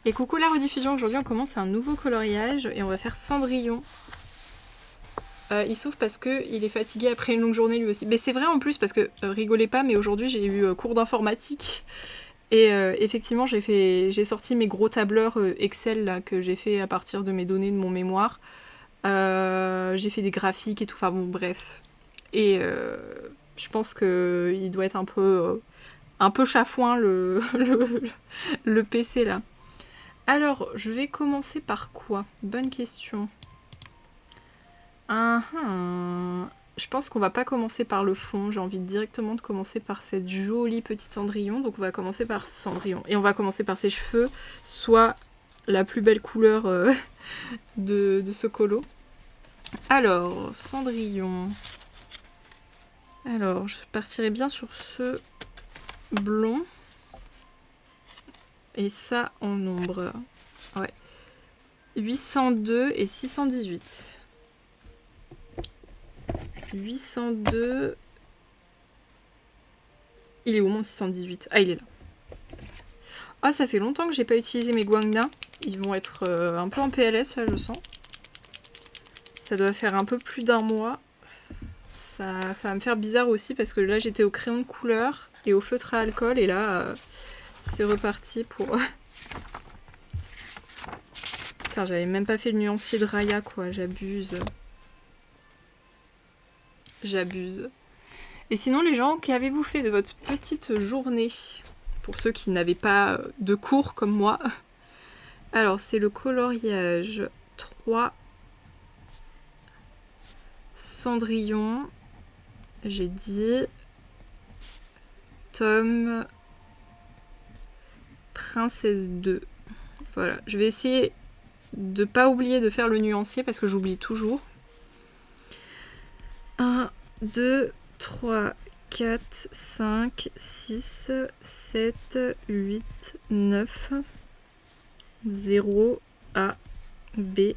Et coucou la rediffusion, aujourd'hui on commence un nouveau coloriage et on va faire Cendrillon. Il souffre parce qu'il est fatigué après une longue journée lui aussi. Mais c'est vrai en plus parce que, rigolez pas, mais aujourd'hui j'ai eu cours d'informatique. Et effectivement j'ai sorti mes gros tableurs Excel là, que j'ai fait à partir de mes données de mon mémoire. J'ai fait des graphiques et tout, enfin bon bref. Et je pense qu'il doit être un peu chafouin le PC là. Alors, je vais commencer par quoi? Bonne question. Je pense qu'on va pas commencer par le fond. J'ai envie directement de commencer par cette jolie petite Cendrillon. Donc on va commencer par Cendrillon. Et on va commencer par ses cheveux, soit la plus belle couleur de ce colo. Alors, Cendrillon. Alors, je partirai bien sur ce blond. Et ça en ombre. Ouais. 802 et 618. 802. Il est où mon 618? Ah, il est là. Ah, ça fait longtemps que j'ai pas utilisé mes Guangna. Ils vont être un peu en PLS là, je sens. Ça doit faire un peu plus d'un mois. Ça va me faire bizarre aussi parce que là j'étais au crayon de couleur et au feutre à alcool et là c'est reparti pour... Putain, j'avais même pas fait le nuancier de Raya quoi, j'abuse. J'abuse. Et sinon les gens, qu'avez-vous fait de votre petite journée? Pour ceux qui n'avaient pas de cours comme moi. Alors c'est le coloriage 3 Cendrillon. J'ai dit Tom Princesse 2. Voilà, je vais essayer de pas oublier de faire le nuancier parce que j'oublie toujours. 1, 2, 3, 4, 5, 6, 7, 8, 9, 0, A, B.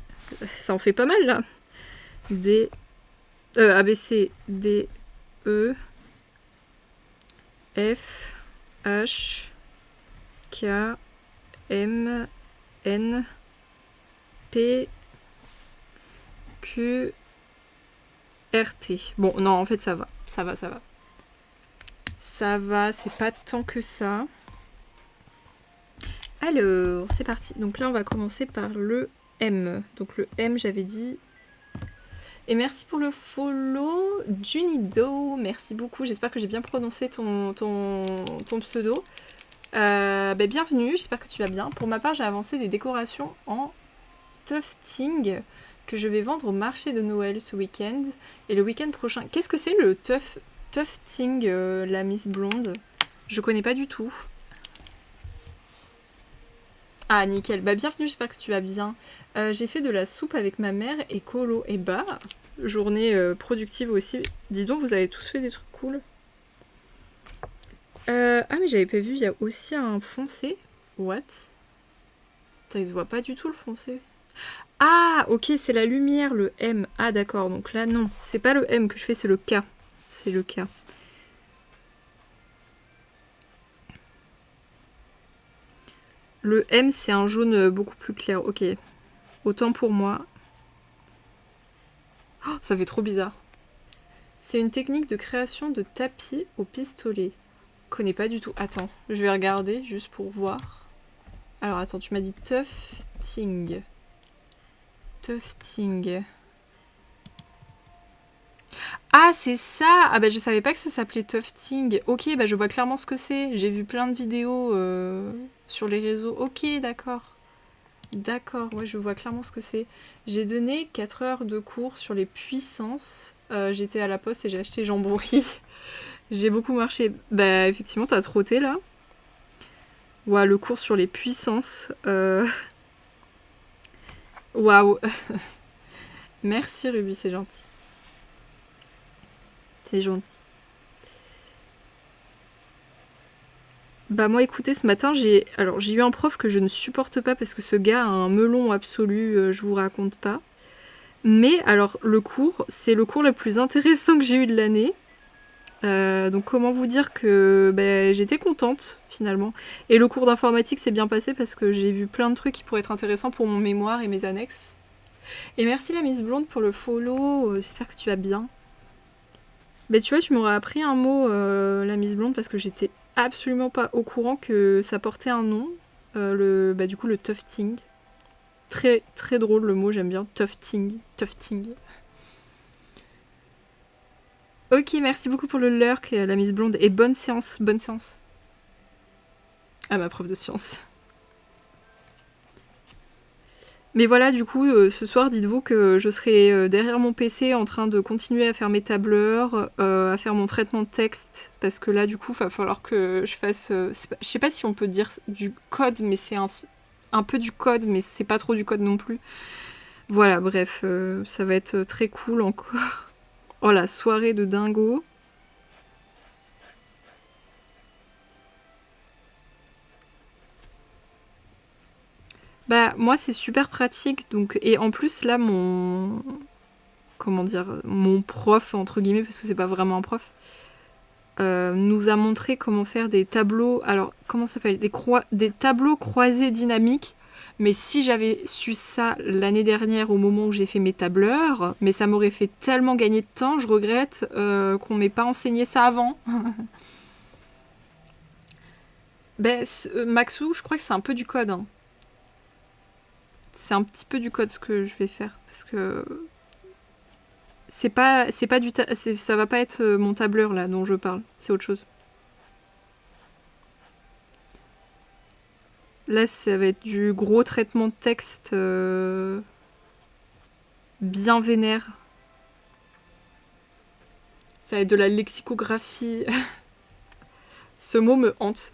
Ça en fait pas mal là. D, A, B, C, D, E, F, H, K, M, N, P, Q, R, T. Bon, non, en fait, ça va. Ça va. Ça va, c'est pas tant que ça. Alors, c'est parti. Donc là, on va commencer par le M. Donc le M, j'avais dit... Et merci pour le follow, Junido. Merci beaucoup. J'espère que j'ai bien prononcé ton pseudo. Bienvenue, j'espère que tu vas bien. Pour ma part, j'ai avancé des décorations en tufting que je vais vendre au marché de Noël ce week-end. Et le week-end prochain... Qu'est-ce que c'est le tufting, la Miss Blonde? Je connais pas du tout. Ah, nickel. Bah, bienvenue, j'espère que tu vas bien. J'ai fait de la soupe avec ma mère et colo. Et bah, journée productive aussi. Dis donc, vous avez tous fait des trucs cool. Ah, mais j'avais pas vu, il y a aussi un foncé. What? Putain, il se voit pas du tout le foncé. Ah, ok, c'est la lumière, le M. Ah, d'accord, donc là, non. C'est pas le M que je fais, c'est le K. C'est le K. Le M, c'est un jaune beaucoup plus clair. Ok. Autant pour moi. Oh, ça fait trop bizarre. C'est une technique de création de tapis au pistolet. Je connais pas du tout. Attends, je vais regarder juste pour voir. Alors attends, tu m'as dit tufting. Tufting. Ah, c'est ça! Ah bah je savais pas que ça s'appelait tufting. Ok, bah je vois clairement ce que c'est. J'ai vu plein de vidéos sur les réseaux. Ok, d'accord. D'accord, ouais, je vois clairement ce que c'est. J'ai donné 4 heures de cours sur les puissances. J'étais à la poste et j'ai acheté Jambon-Riz. J'ai beaucoup marché. Bah effectivement, t'as trotté là. Ouah, le cours sur les puissances. Waouh. Merci Ruby, c'est gentil. C'est gentil. Bah moi écoutez, ce matin j'ai eu un prof que je ne supporte pas parce que ce gars a un melon absolu, je vous raconte pas. Mais alors le cours, c'est le cours le plus intéressant que j'ai eu de l'année. Donc comment vous dire que j'étais contente finalement. Et le cours d'informatique s'est bien passé parce que j'ai vu plein de trucs qui pourraient être intéressants pour mon mémoire et mes annexes. Et merci la Miss Blonde pour le follow, j'espère que tu vas bien. Tu vois, tu m'aurais appris un mot, la Miss Blonde, parce que j'étais absolument pas au courant que ça portait un nom. Du coup, le tufting. Très très drôle le mot, j'aime bien. Tufting. Tufting. Ok, merci beaucoup pour le lurk, la Miss Blonde. Et bonne séance, bonne séance. Ah, ma prof de sciences. Mais voilà, du coup, ce soir, dites-vous que je serai derrière mon PC en train de continuer à faire mes tableurs, à faire mon traitement de texte, parce que là, du coup, il va falloir que je fasse... je sais pas si on peut dire du code, mais c'est un peu du code, mais c'est pas trop du code non plus. Voilà, bref, ça va être très cool encore. Oh, la soirée de dingo. Moi, c'est super pratique, donc... Et en plus, là, mon... Comment dire, mon prof, entre guillemets, parce que c'est pas vraiment un prof, nous a montré comment faire des tableaux, alors comment ça s'appelle, des tableaux croisés dynamiques. Mais si j'avais su ça l'année dernière au moment où j'ai fait mes tableurs, mais ça m'aurait fait tellement gagner de temps, je regrette qu'on m'ait pas enseigné ça avant. Maxou, je crois que c'est un peu du code. Hein. C'est un petit peu du code ce que je vais faire, parce que c'est pas ça va pas être mon tableur là dont je parle, c'est autre chose. Là, ça va être du gros traitement de texte bien vénère. Ça va être de la lexicographie. Ce mot me hante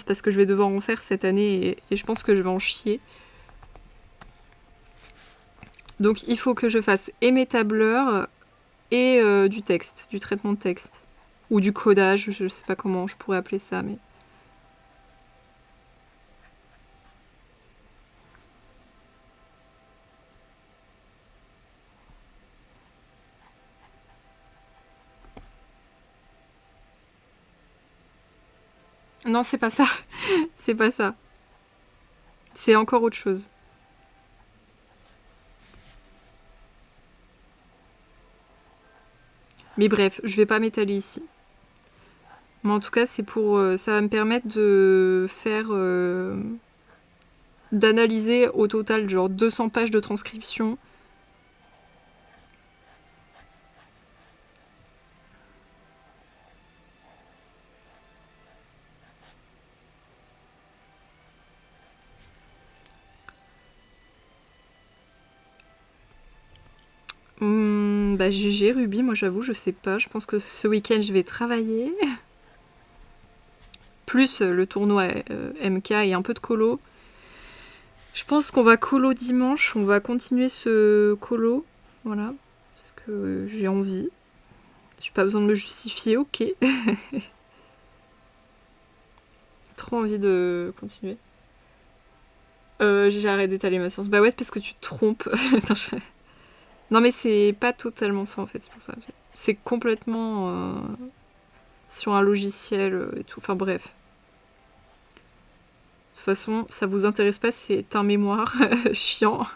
parce que je vais devoir en faire cette année et je pense que je vais en chier. Donc il faut que je fasse et mes tableurs et du texte, du traitement de texte. Ou du codage, je sais pas comment je pourrais appeler ça, mais... Non, c'est pas ça. C'est pas ça. C'est encore autre chose. Mais bref, je vais pas m'étaler ici. Mais en tout cas, c'est pour... ça va me permettre de faire... d'analyser au total genre 200 pages de transcription. GG Ruby, moi j'avoue, je sais pas. Je pense que ce week-end je vais travailler. Plus le tournoi MK et un peu de colo. Je pense qu'on va colo dimanche. On va continuer ce colo. Voilà. Parce que j'ai envie. J'ai pas besoin de me justifier, ok. Trop envie de continuer. J'ai arrêté d'étaler ma science. Bah ouais, parce que tu te trompes. Non mais c'est pas totalement ça en fait, c'est pour ça. C'est complètement sur un logiciel et tout. Enfin bref. De toute façon, ça vous intéresse pas, c'est un mémoire chiant.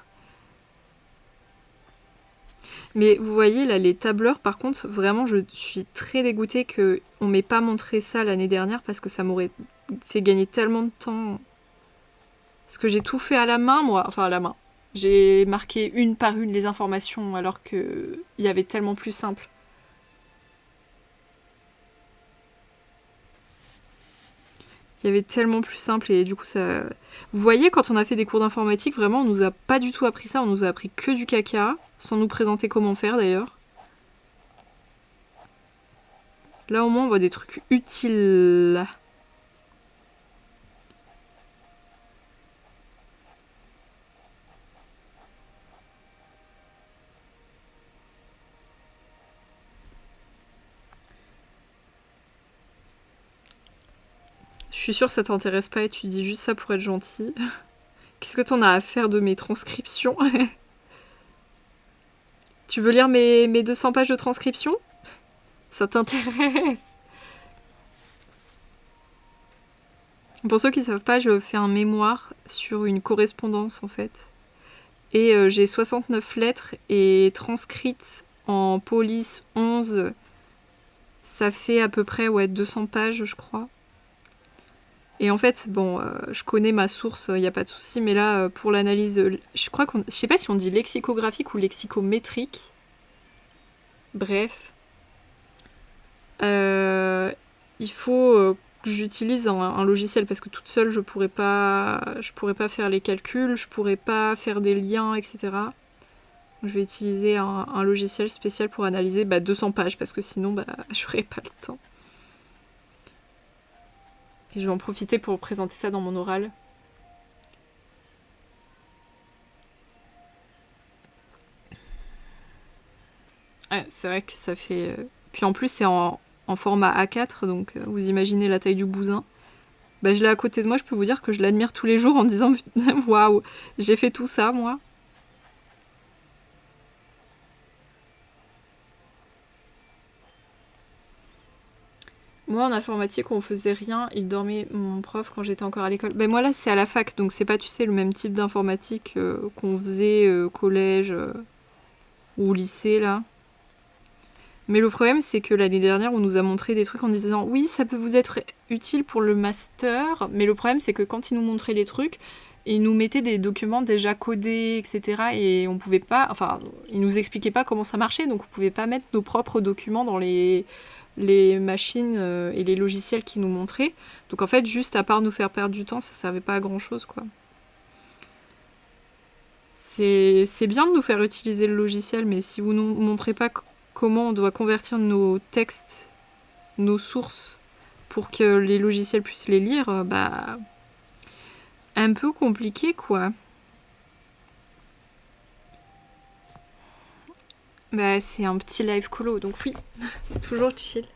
Mais vous voyez là, les tableurs, par contre, vraiment, je suis très dégoûtée qu'on m'ait pas montré ça l'année dernière parce que ça m'aurait fait gagner tellement de temps. Parce que j'ai tout fait à la main, moi. Enfin, à la main. J'ai marqué une par une les informations alors que il y avait tellement plus simple. Il y avait tellement plus simple et du coup ça... Vous voyez, quand on a fait des cours d'informatique, vraiment, on nous a pas du tout appris ça. On nous a appris que du caca, sans nous présenter comment faire d'ailleurs. Là au moins on voit des trucs utiles. Je suis sûre que ça t'intéresse pas et tu dis juste ça pour être gentil. Qu'est-ce que t'en as à faire de mes transcriptions? Tu veux lire mes 200 pages de transcription? Ça t'intéresse? Pour ceux qui savent pas, je fais un mémoire sur une correspondance en fait. Et j'ai 69 lettres et transcrites en police 11. Ça fait à peu près 200 pages je crois. Et en fait, bon, je connais ma source, il n'y a pas de souci, mais là, pour l'analyse, je sais pas si on dit lexicographique ou lexicométrique. Bref. Il faut que j'utilise un logiciel parce que toute seule, je pourrais pas faire les calculs, je pourrais pas faire des liens, etc. Je vais utiliser un logiciel spécial pour analyser 200 pages parce que sinon, j'aurais pas le temps. Et je vais en profiter pour présenter ça dans mon oral. Ouais, c'est vrai que ça fait... Puis en plus, c'est en format A4, donc vous imaginez la taille du bousin. Je l'ai à côté de moi, je peux vous dire que je l'admire tous les jours en disant « Waouh, j'ai fait tout ça, moi !» Moi, en informatique, on faisait rien. Il dormait, mon prof, quand j'étais encore à l'école. Moi, là, c'est à la fac, donc c'est pas, tu sais, le même type d'informatique qu'on faisait au collège ou au lycée, là. Mais le problème, c'est que l'année dernière, on nous a montré des trucs en disant « Oui, ça peut vous être utile pour le master. » Mais le problème, c'est que quand ils nous montraient les trucs, ils nous mettaient des documents déjà codés, etc. Et on pouvait pas... Enfin, ils nous expliquaient pas comment ça marchait, donc on pouvait pas mettre nos propres documents dans les machines et les logiciels qu'ils nous montraient. Donc en fait, juste à part nous faire perdre du temps, ça servait pas à grand chose, quoi. C'est bien de nous faire utiliser le logiciel, mais si vous nous montrez pas comment on doit convertir nos textes, nos sources, pour que les logiciels puissent les lire, un peu compliqué, quoi. C'est un petit live colo, donc oui, c'est toujours chill.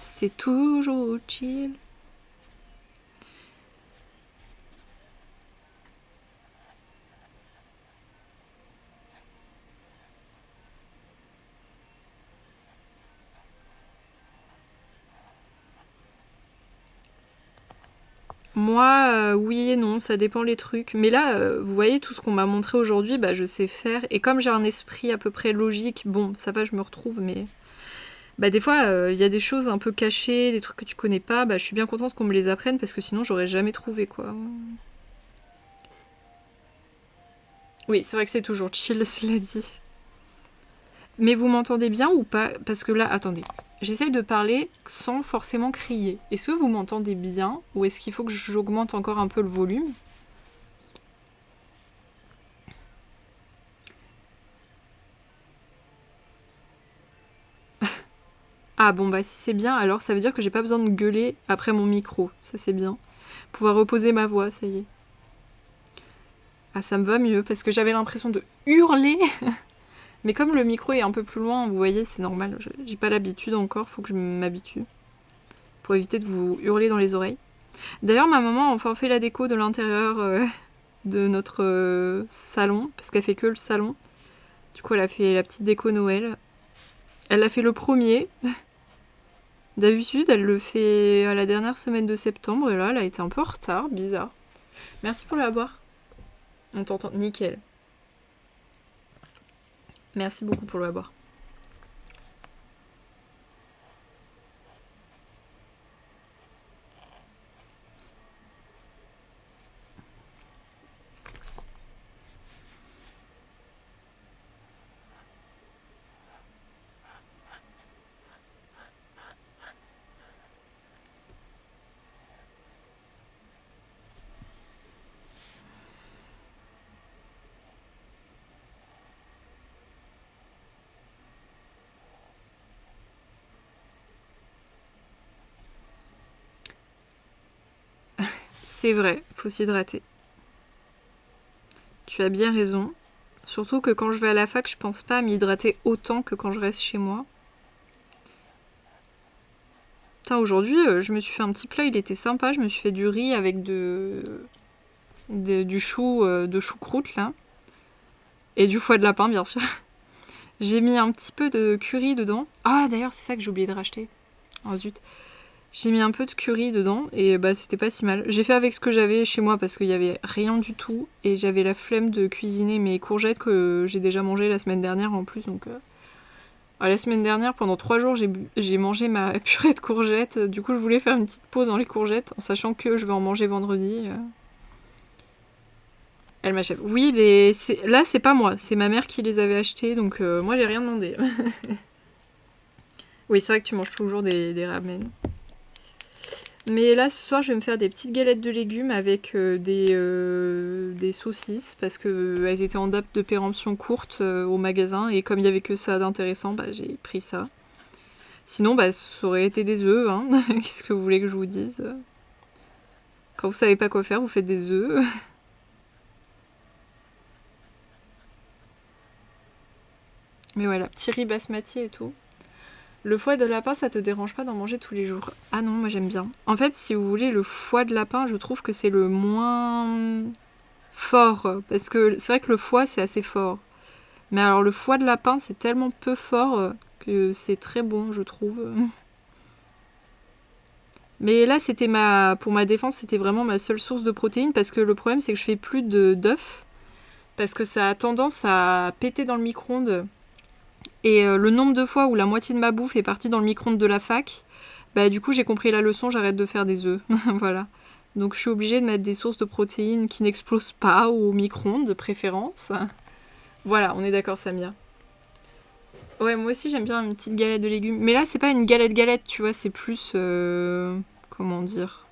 C'est toujours chill. Moi, oui et non, ça dépend les trucs. Mais là, vous voyez, tout ce qu'on m'a montré aujourd'hui, je sais faire. Et comme j'ai un esprit à peu près logique, bon, ça va, je me retrouve, mais... des fois, il y a des choses un peu cachées, des trucs que tu connais pas, je suis bien contente qu'on me les apprenne, parce que sinon, j'aurais jamais trouvé, quoi. Oui, c'est vrai que c'est toujours chill, cela dit. Mais vous m'entendez bien ou pas? Parce que là, attendez. J'essaye de parler sans forcément crier. Est-ce que vous m'entendez bien? Ou est-ce qu'il faut que j'augmente encore un peu le volume? Ah bon, si c'est bien, alors ça veut dire que j'ai pas besoin de gueuler après mon micro. Ça c'est bien. Pouvoir reposer ma voix, ça y est. Ah, ça me va mieux, parce que j'avais l'impression de hurler. Mais comme le micro est un peu plus loin, vous voyez, c'est normal. J'ai pas l'habitude encore, faut que je m'habitue. Pour éviter de vous hurler dans les oreilles. D'ailleurs, ma maman a enfin fait la déco de l'intérieur de notre salon, parce qu'elle fait que le salon. Du coup, elle a fait la petite déco Noël. Elle l'a fait le premier. D'habitude, elle le fait à la dernière semaine de septembre, et là, elle a été un peu en retard, bizarre. Merci pour la boire. On t'entend, nickel. Merci beaucoup pour le boire. C'est vrai, faut s'hydrater. Tu as bien raison. Surtout que quand je vais à la fac, je pense pas à m'hydrater autant que quand je reste chez moi. Putain, aujourd'hui, je me suis fait un petit plat, il était sympa. Je me suis fait du riz avec du chou, de choucroute, là. Et du foie de lapin, bien sûr. J'ai mis un petit peu de curry dedans. Ah d'ailleurs c'est ça que j'ai oublié de racheter. Oh zut. J'ai mis un peu de curry dedans et bah c'était pas si mal. J'ai fait avec ce que j'avais chez moi parce qu'il y avait rien du tout et j'avais la flemme de cuisiner mes courgettes que j'ai déjà mangées la semaine dernière en plus donc... la semaine dernière, pendant 3 jours, j'ai mangé ma purée de courgettes. Du coup, je voulais faire une petite pause dans les courgettes, en sachant que je vais en manger vendredi. Elle m'achète. Oui, mais là, c'est pas moi. C'est ma mère qui les avait achetées, donc moi, j'ai rien demandé. Oui, c'est vrai que tu manges toujours des ramen. Mais là, ce soir, je vais me faire des petites galettes de légumes avec des saucisses, parce qu'elles étaient en date de péremption courte au magasin, et comme il y avait que ça d'intéressant, bah, j'ai pris ça. Sinon, bah, ça aurait été des œufs, hein. Qu'est-ce que vous voulez que je vous dise? Quand vous savez pas quoi faire, vous faites des œufs. Mais voilà, petit riz basmati et tout. Le foie de lapin, ça te dérange pas d'en manger tous les jours? Ah non, moi j'aime bien. En fait, si vous voulez, le foie de lapin, je trouve que c'est le moins fort. Parce que c'est vrai que le foie, c'est assez fort. Mais alors le foie de lapin, c'est tellement peu fort que c'est très bon, je trouve. Mais là, pour ma défense, c'était vraiment ma seule source de protéines parce que le problème, c'est que je fais plus d'œufs parce que ça a tendance à péter dans le micro-ondes. Et le nombre de fois où la moitié de ma bouffe est partie dans le micro-ondes de la fac, bah du coup, j'ai compris la leçon, j'arrête de faire des œufs. Voilà. Donc je suis obligée de mettre des sources de protéines qui n'explosent pas au micro-ondes de préférence. Voilà, on est d'accord, Samia. Ouais, moi aussi j'aime bien une petite galette de légumes. Mais là, c'est pas une galette, tu vois, c'est plus... comment dire?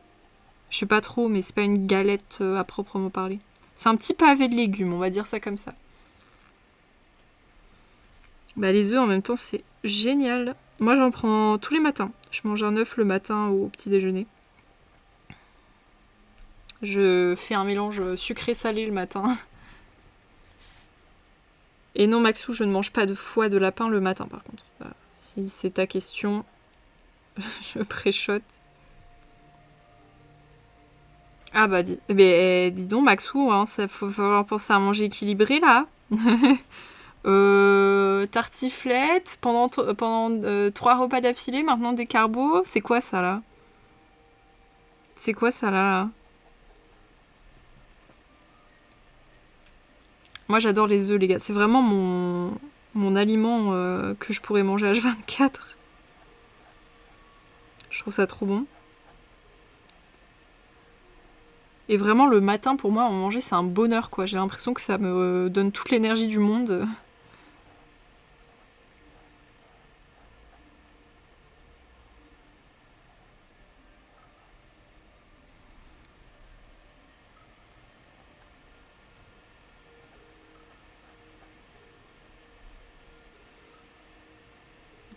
Je sais pas trop, mais c'est pas une galette à proprement parler. C'est un petit pavé de légumes, on va dire ça comme ça. Bah les œufs en même temps, c'est génial. Moi j'en prends tous les matins. Je mange un œuf le matin au petit déjeuner. Je fais un mélange sucré-salé le matin. Et non, Maxou, je ne mange pas de foie de lapin le matin par contre. Voilà. Si c'est ta question, je préchote. Ah bah dis donc Maxou, hein, ça faut falloir penser à manger équilibré là. Tartiflette pendant 3 repas d'affilée, maintenant des carbos, c'est quoi ça là? C'est quoi ça là? Moi j'adore les œufs les gars, c'est vraiment mon aliment que je pourrais manger H24. Je trouve ça trop bon. Et vraiment le matin pour moi en manger c'est un bonheur quoi, j'ai l'impression que ça me donne toute l'énergie du monde.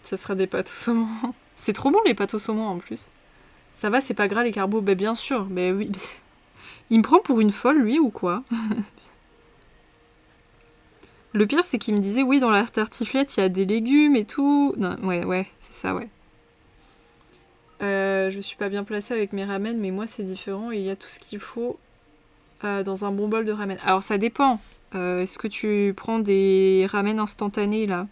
Ça sera des pâtes au saumon. C'est trop bon les pâtes au saumon en plus. Ça va, c'est pas gras les carbos, bah bien sûr, mais oui. Il me prend pour une folle lui ou quoi? Le pire c'est qu'il me disait oui dans la tartiflette il y a des légumes et tout. Non, ouais, c'est ça ouais. Je suis pas bien placée avec mes ramen, mais moi c'est différent. Il y a tout ce qu'il faut dans un bon bol de ramen. Alors ça dépend. Est-ce que tu prends des ramen instantanés là?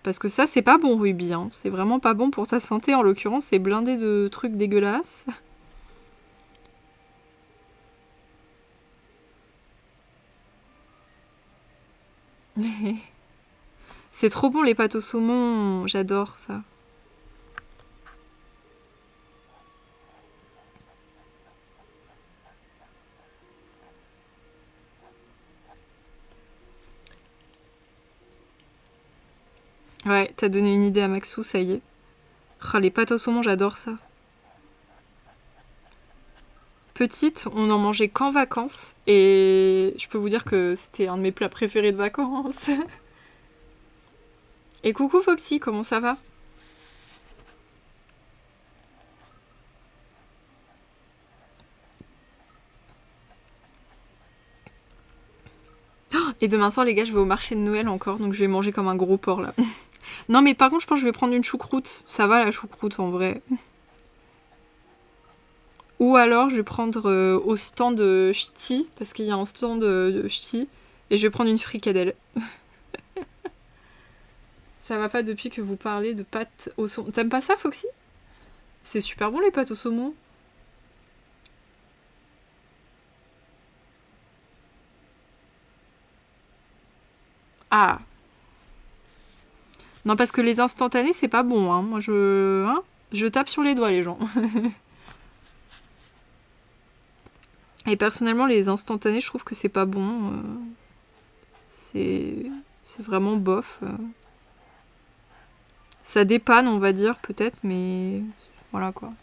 Parce que ça c'est pas bon Ruby, hein. C'est vraiment pas bon pour ta santé. En l'occurrence c'est blindé de trucs dégueulasses. C'est trop bon les pâtes au saumon, j'adore ça. Ouais, t'as donné une idée à Maxou, ça y est. Oh, les pâtes au saumon, j'adore ça. Petite, on en mangeait qu'en vacances et je peux vous dire que c'était un de mes plats préférés de vacances. Et coucou Foxy, comment ça va? Et demain soir les gars, je vais au marché de Noël encore, donc je vais manger comme un gros porc là. Non mais par contre je pense que je vais prendre une choucroute. Ça va la choucroute en vrai. Ou alors je vais prendre au stand de ch'ti, parce qu'il y a un stand de ch'ti, et je vais prendre une fricadelle. Ça va pas depuis que vous parlez de pâtes au saumon. T'aimes pas ça, Foxy? C'est super bon les pâtes au saumon. Ah. Non, parce que les instantanés, c'est pas bon, hein. Moi, je tape sur les doigts, les gens. Et personnellement, les instantanés, je trouve que c'est pas bon. C'est... C'est vraiment bof. Ça dépanne, on va dire, peut-être, mais... Voilà, quoi.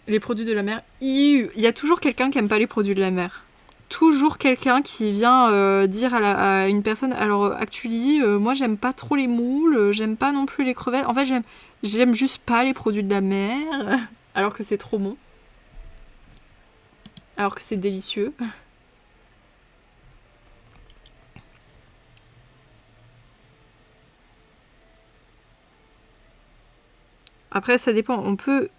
Les produits de la mer. Il y a toujours quelqu'un qui aime pas les produits de la mer. Toujours quelqu'un qui vient dire à une personne, alors actually, moi j'aime pas trop les moules, j'aime pas non plus les crevettes. En fait, j'aime juste pas les produits de la mer, alors que c'est trop bon. Alors que c'est délicieux. Après, ça dépend. On peut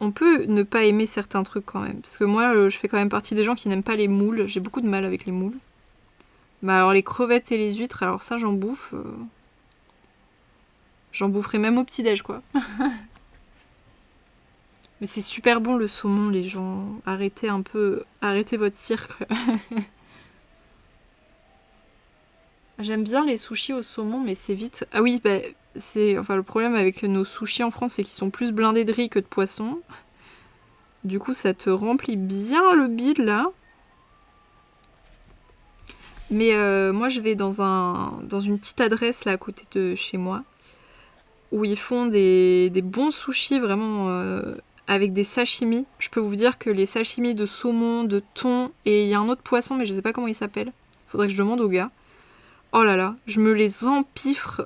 ne pas aimer certains trucs quand même. Parce que moi, je fais quand même partie des gens qui n'aiment pas les moules. J'ai beaucoup de mal avec les moules. Mais alors, les crevettes et les huîtres, alors ça, j'en bouffe. J'en boufferai même au petit-déj, quoi. Mais c'est super bon le saumon, les gens. Arrêtez un peu. Arrêtez votre cirque. J'aime bien les sushis au saumon, mais c'est vite. Ah oui, bah, c'est. Enfin, le problème avec nos sushis en France, c'est qu'ils sont plus blindés de riz que de poisson. Du coup, ça te remplit bien le bide là. Mais moi, je vais dans une petite adresse là à côté de chez moi, où ils font des bons sushis vraiment avec des sashimi. Je peux vous dire que les sashimi de saumon, de thon, et il y a un autre poisson, mais je sais pas comment il s'appelle. Faudrait que je demande au gars. Oh là là, je me les empiffre.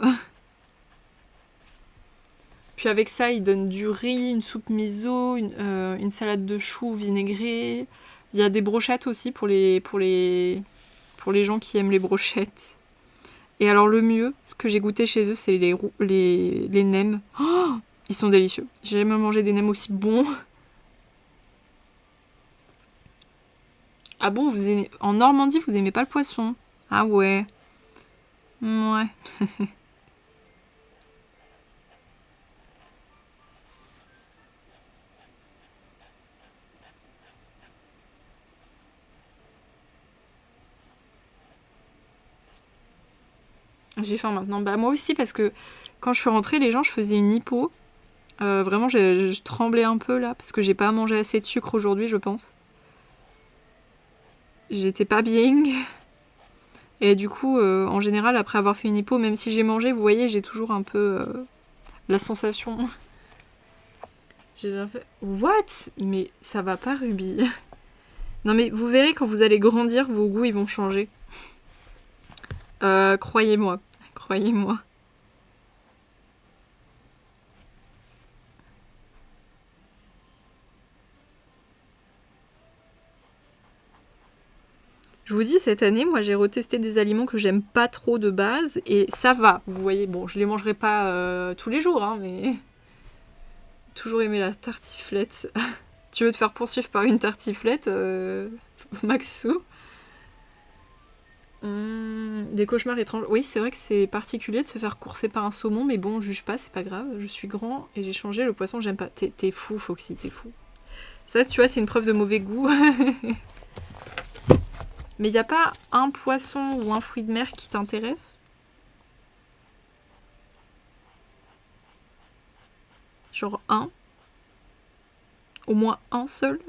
Puis avec ça, ils donnent du riz, une soupe miso, une salade de choux vinaigrée. Il y a des brochettes aussi pour les gens qui aiment les brochettes. Et alors le mieux que j'ai goûté chez eux, c'est les nems. Oh, ils sont délicieux. J'ai jamais mangé des nems aussi bons. Ah bon, en Normandie, vous aimez pas le poisson? Ah ouais. Ouais. J'ai faim maintenant. Bah moi aussi parce que quand je suis rentrée, les gens, je faisais une hypo. Vraiment, je tremblais un peu là parce que j'ai pas mangé assez de sucre aujourd'hui, je pense. J'étais pas bien. Et du coup, en général, après avoir fait une hypo, même si j'ai mangé, vous voyez, j'ai toujours un peu la sensation. J'ai déjà fait. What? Mais ça va pas, Ruby. Non, mais vous verrez quand vous allez grandir, vos goûts ils vont changer. Croyez-moi. Croyez-moi. Je vous dis, cette année, moi j'ai retesté des aliments que j'aime pas trop de base et ça va. Vous voyez, bon, je les mangerai pas tous les jours, hein, mais. Toujours aimé la tartiflette. Tu veux te faire poursuivre par une tartiflette, Maxou? Des cauchemars étranges. Oui, c'est vrai que c'est particulier de se faire courser par un saumon, mais bon, juge pas, c'est pas grave. Je suis grand et j'ai changé le poisson, j'aime pas. T'es fou, Foxy, t'es fou. Ça, tu vois, c'est une preuve de mauvais goût. Mais y a pas un poisson ou un fruit de mer qui t'intéresse? Genre un? Au moins un seul?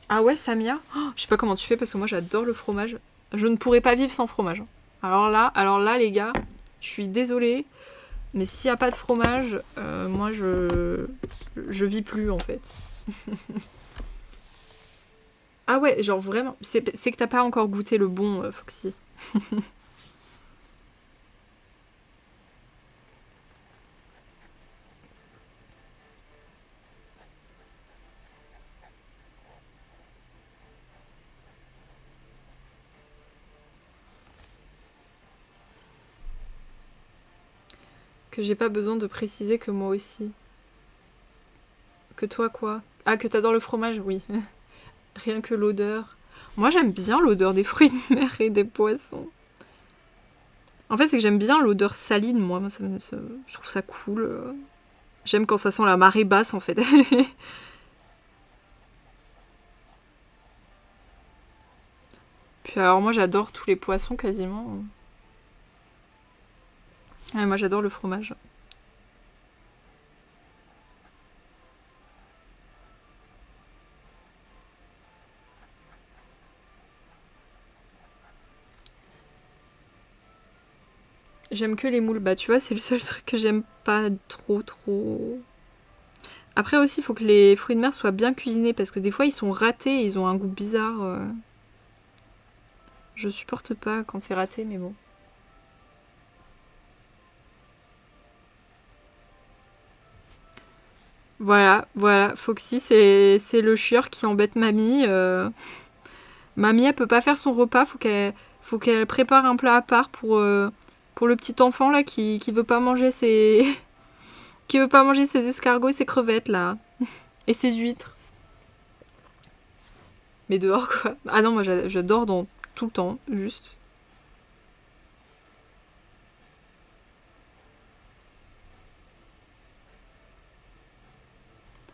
Ah ouais, Samia? Oh, je sais pas comment tu fais parce que moi j'adore le fromage. Je ne pourrais pas vivre sans fromage. Alors là, les gars, je suis désolée, mais s'il n'y a pas de fromage, moi je vis plus en fait. Ah ouais, genre vraiment, c'est que t'as pas encore goûté le bon, Foxy. Que j'ai pas besoin de préciser que moi aussi. Que toi quoi? Ah, que t'adores le fromage, oui. Rien que l'odeur. Moi, j'aime bien l'odeur des fruits de mer et des poissons. En fait, c'est que j'aime bien l'odeur saline, moi. Je trouve ça cool. J'aime quand ça sent la marée basse, en fait. Puis alors, moi, j'adore tous les poissons, quasiment. Ouais, moi, j'adore le fromage. J'aime que les moules. Bah, tu vois, c'est le seul truc que j'aime pas trop. Après aussi, il faut que les fruits de mer soient bien cuisinés parce que des fois, ils sont ratés et ils ont un goût bizarre. Je supporte pas quand c'est raté, mais bon. Voilà, Foxy, c'est le chieur qui embête mamie. Mamie, elle peut pas faire son repas, faut qu'elle prépare un plat à part pour le petit enfant là qui veut pas manger ses qui veut pas manger ses escargots et ses crevettes là et ses huîtres. Mais dehors quoi. Ah non, moi j'adore dans tout le temps, juste.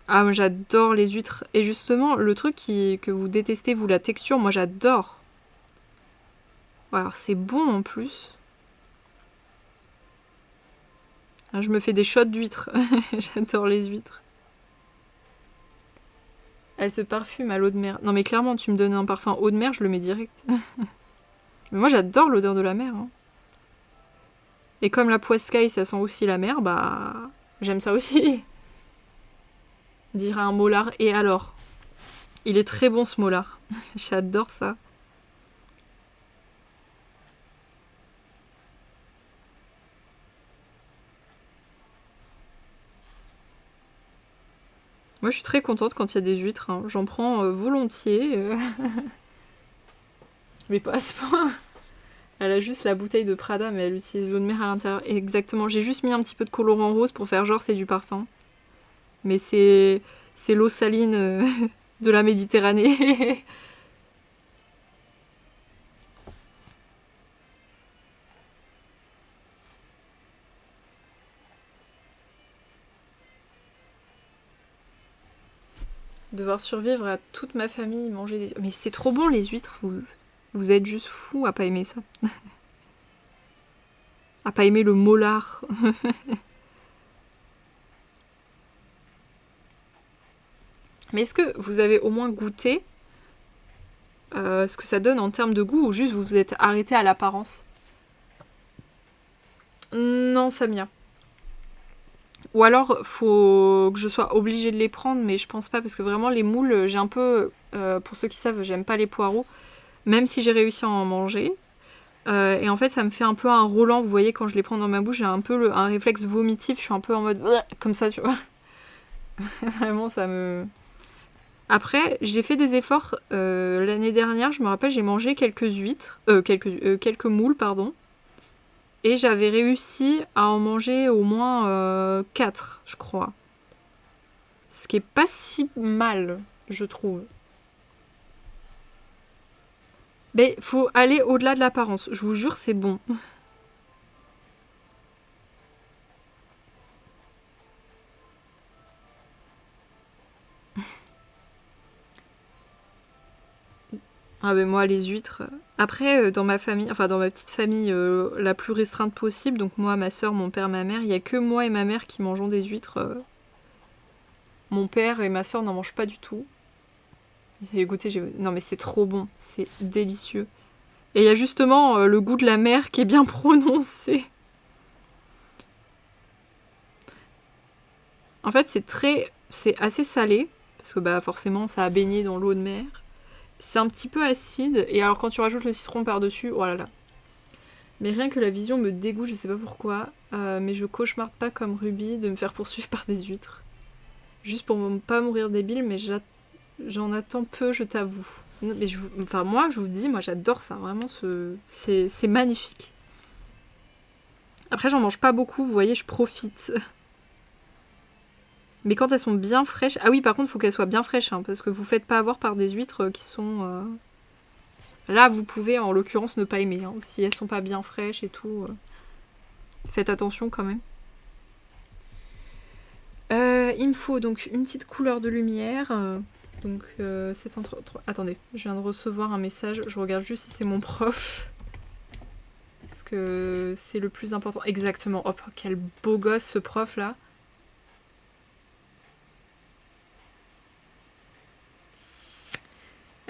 Ah, moi j'adore les huîtres. Et justement, le truc que vous détestez, vous, la texture, moi j'adore. Ouais, alors c'est bon en plus. Ah, je me fais des shots d'huîtres. J'adore les huîtres. Elle se parfume à l'eau de mer. Non mais clairement, tu me donnes un parfum eau de mer, je le mets direct. Mais moi j'adore l'odeur de la mer. Hein. Et comme la poiscaille, ça sent aussi la mer, bah j'aime ça aussi. Dire un molar. Et alors? Il est très bon ce molar. J'adore ça. Moi je suis très contente quand il y a des huîtres. Hein. J'en prends volontiers. Mais pas à ce point. Elle a juste la bouteille de Prada, mais elle utilise l'eau de mer à l'intérieur. Exactement, j'ai juste mis un petit peu de colorant rose pour faire genre c'est du parfum. Mais c'est l'eau saline de la Méditerranée. Devoir survivre à toute ma famille manger des... Mais c'est trop bon les huîtres, vous êtes juste fous à pas aimer ça. À pas aimer le molar. Mais est-ce que vous avez au moins goûté ce que ça donne en termes de goût ou juste vous vous êtes arrêté à l'apparence? Non, Samia. Ou alors, faut que je sois obligée de les prendre, mais je pense pas, parce que vraiment, les moules, j'ai un peu... pour ceux qui savent, j'aime pas les poireaux, même si j'ai réussi à en manger. Et en fait, ça me fait un peu un Roland, vous voyez, quand je les prends dans ma bouche, j'ai un peu un réflexe vomitif, je suis un peu en mode... comme ça, tu vois. Vraiment, ça me... Après, j'ai fait des efforts l'année dernière, je me rappelle, j'ai mangé quelques huîtres, quelques moules, pardon. Et j'avais réussi à en manger au moins 4, je crois. Ce qui est pas si mal, je trouve. Mais faut aller au-delà de l'apparence. Je vous jure, c'est bon. Ah ben moi, les huîtres... Après, dans ma famille, enfin dans ma petite famille la plus restreinte possible, donc moi, ma soeur, mon père, ma mère, il y a que moi et ma mère qui mangeons des huîtres. Mon père et ma soeur n'en mangent pas du tout. J'ai goûté, non mais c'est trop bon, c'est délicieux. Et il y a justement le goût de la mer qui est bien prononcé. En fait, c'est assez salé parce que bah forcément ça a baigné dans l'eau de mer. C'est un petit peu acide et alors quand tu rajoutes le citron par-dessus, oh là là. Mais rien que la vision me dégoûte, je sais pas pourquoi, mais je cauchemarde pas comme Ruby de me faire poursuivre par des huîtres. Juste pour pas mourir débile, mais j'en attends peu, je t'avoue. Mais enfin moi, je vous dis, moi j'adore ça, vraiment, c'est magnifique. Après, j'en mange pas beaucoup, vous voyez, je profite. Mais quand elles sont bien fraîches... Ah oui, par contre, il faut qu'elles soient bien fraîches, hein, parce que vous faites pas avoir par des huîtres qui sont... Là, vous pouvez, en l'occurrence, ne pas aimer. Hein, si elles sont pas bien fraîches et tout. Faites attention quand même. Il me faut donc une petite couleur de lumière. Donc, c'est entre... Attendez, je viens de recevoir un message. Je regarde juste si c'est mon prof. Parce que c'est le plus important. Exactement. Oh, quel beau gosse ce prof là.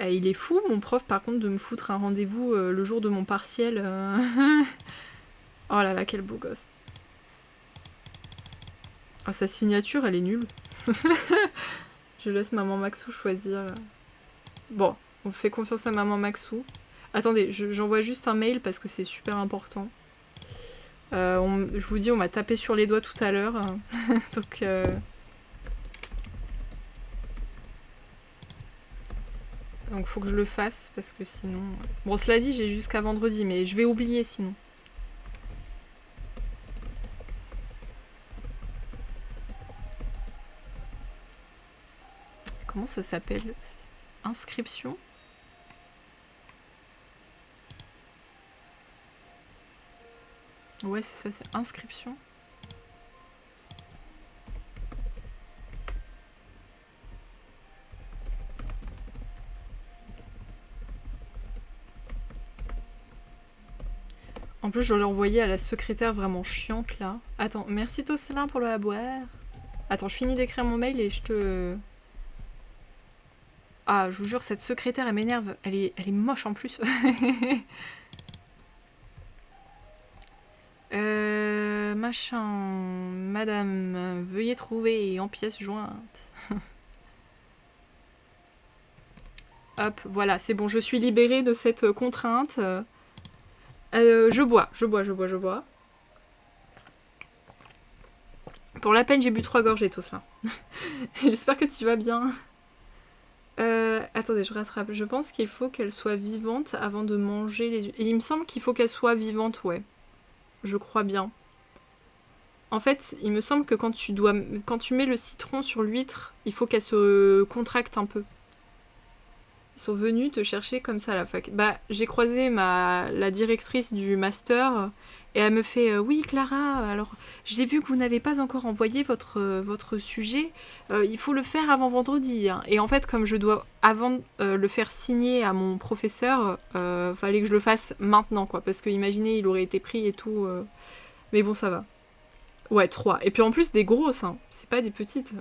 Il est fou mon prof par contre de me foutre un rendez-vous le jour de mon partiel. Oh là là, quel beau gosse. Oh, sa signature elle est nulle. Je laisse maman Maxou choisir. Bon, on fait confiance à maman Maxou. Attendez, j'envoie juste un mail parce que c'est super important. Je vous dis, on m'a tapé sur les doigts tout à l'heure. Donc... Donc faut que je le fasse parce que sinon... Bon, cela dit, j'ai jusqu'à vendredi, mais je vais oublier sinon. Comment ça s'appelle? Inscription? Ouais, c'est ça, c'est inscription. En plus, je l'ai envoyé à la secrétaire vraiment chiante, là. Attends, merci Tosselin pour le à boire. Attends, je finis d'écrire mon mail et je te... Ah, je vous jure, cette secrétaire, elle m'énerve. Elle est moche en plus. Machin... Madame, veuillez trouver en pièces jointes. Hop, voilà, c'est bon, je suis libérée de cette contrainte. Je bois. Pour la peine, j'ai bu 3 gorgées, tout ça. J'espère que tu vas bien. Attendez, je rattrape. Je pense qu'il faut qu'elle soit vivante avant de manger les... Et il me semble qu'il faut qu'elle soit vivante, ouais. Je crois bien. En fait, il me semble que quand tu mets le citron sur l'huître, il faut qu'elle se contracte un peu. Ils sont venus te chercher comme ça à la fac. Bah, j'ai croisé la directrice du master et elle me fait oui Clara, alors j'ai vu que vous n'avez pas encore envoyé votre sujet, il faut le faire avant vendredi. Hein. Et en fait, comme je dois avant le faire signer à mon professeur, fallait que je le fasse maintenant quoi, parce que imaginez, il aurait été pris et tout. Mais bon, ça va. Ouais, 3. Et puis en plus des grosses, hein. C'est pas des petites.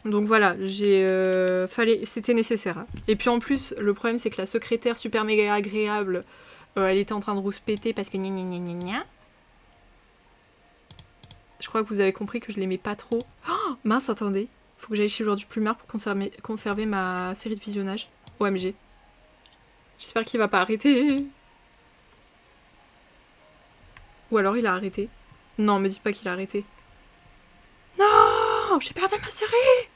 Donc voilà, c'était nécessaire. Et puis en plus, le problème c'est que la secrétaire super méga agréable, elle était en train de rouspéter parce que gna gna gna gna gna. Je crois que vous avez compris que je l'aimais pas trop. Oh, mince, attendez. Faut que j'aille chez Joueur du Plumard pour conserver ma série de visionnage. OMG. J'espère qu'il va pas arrêter. Ou alors il a arrêté. Non, me dites pas qu'il a arrêté. Non, j'ai perdu ma série.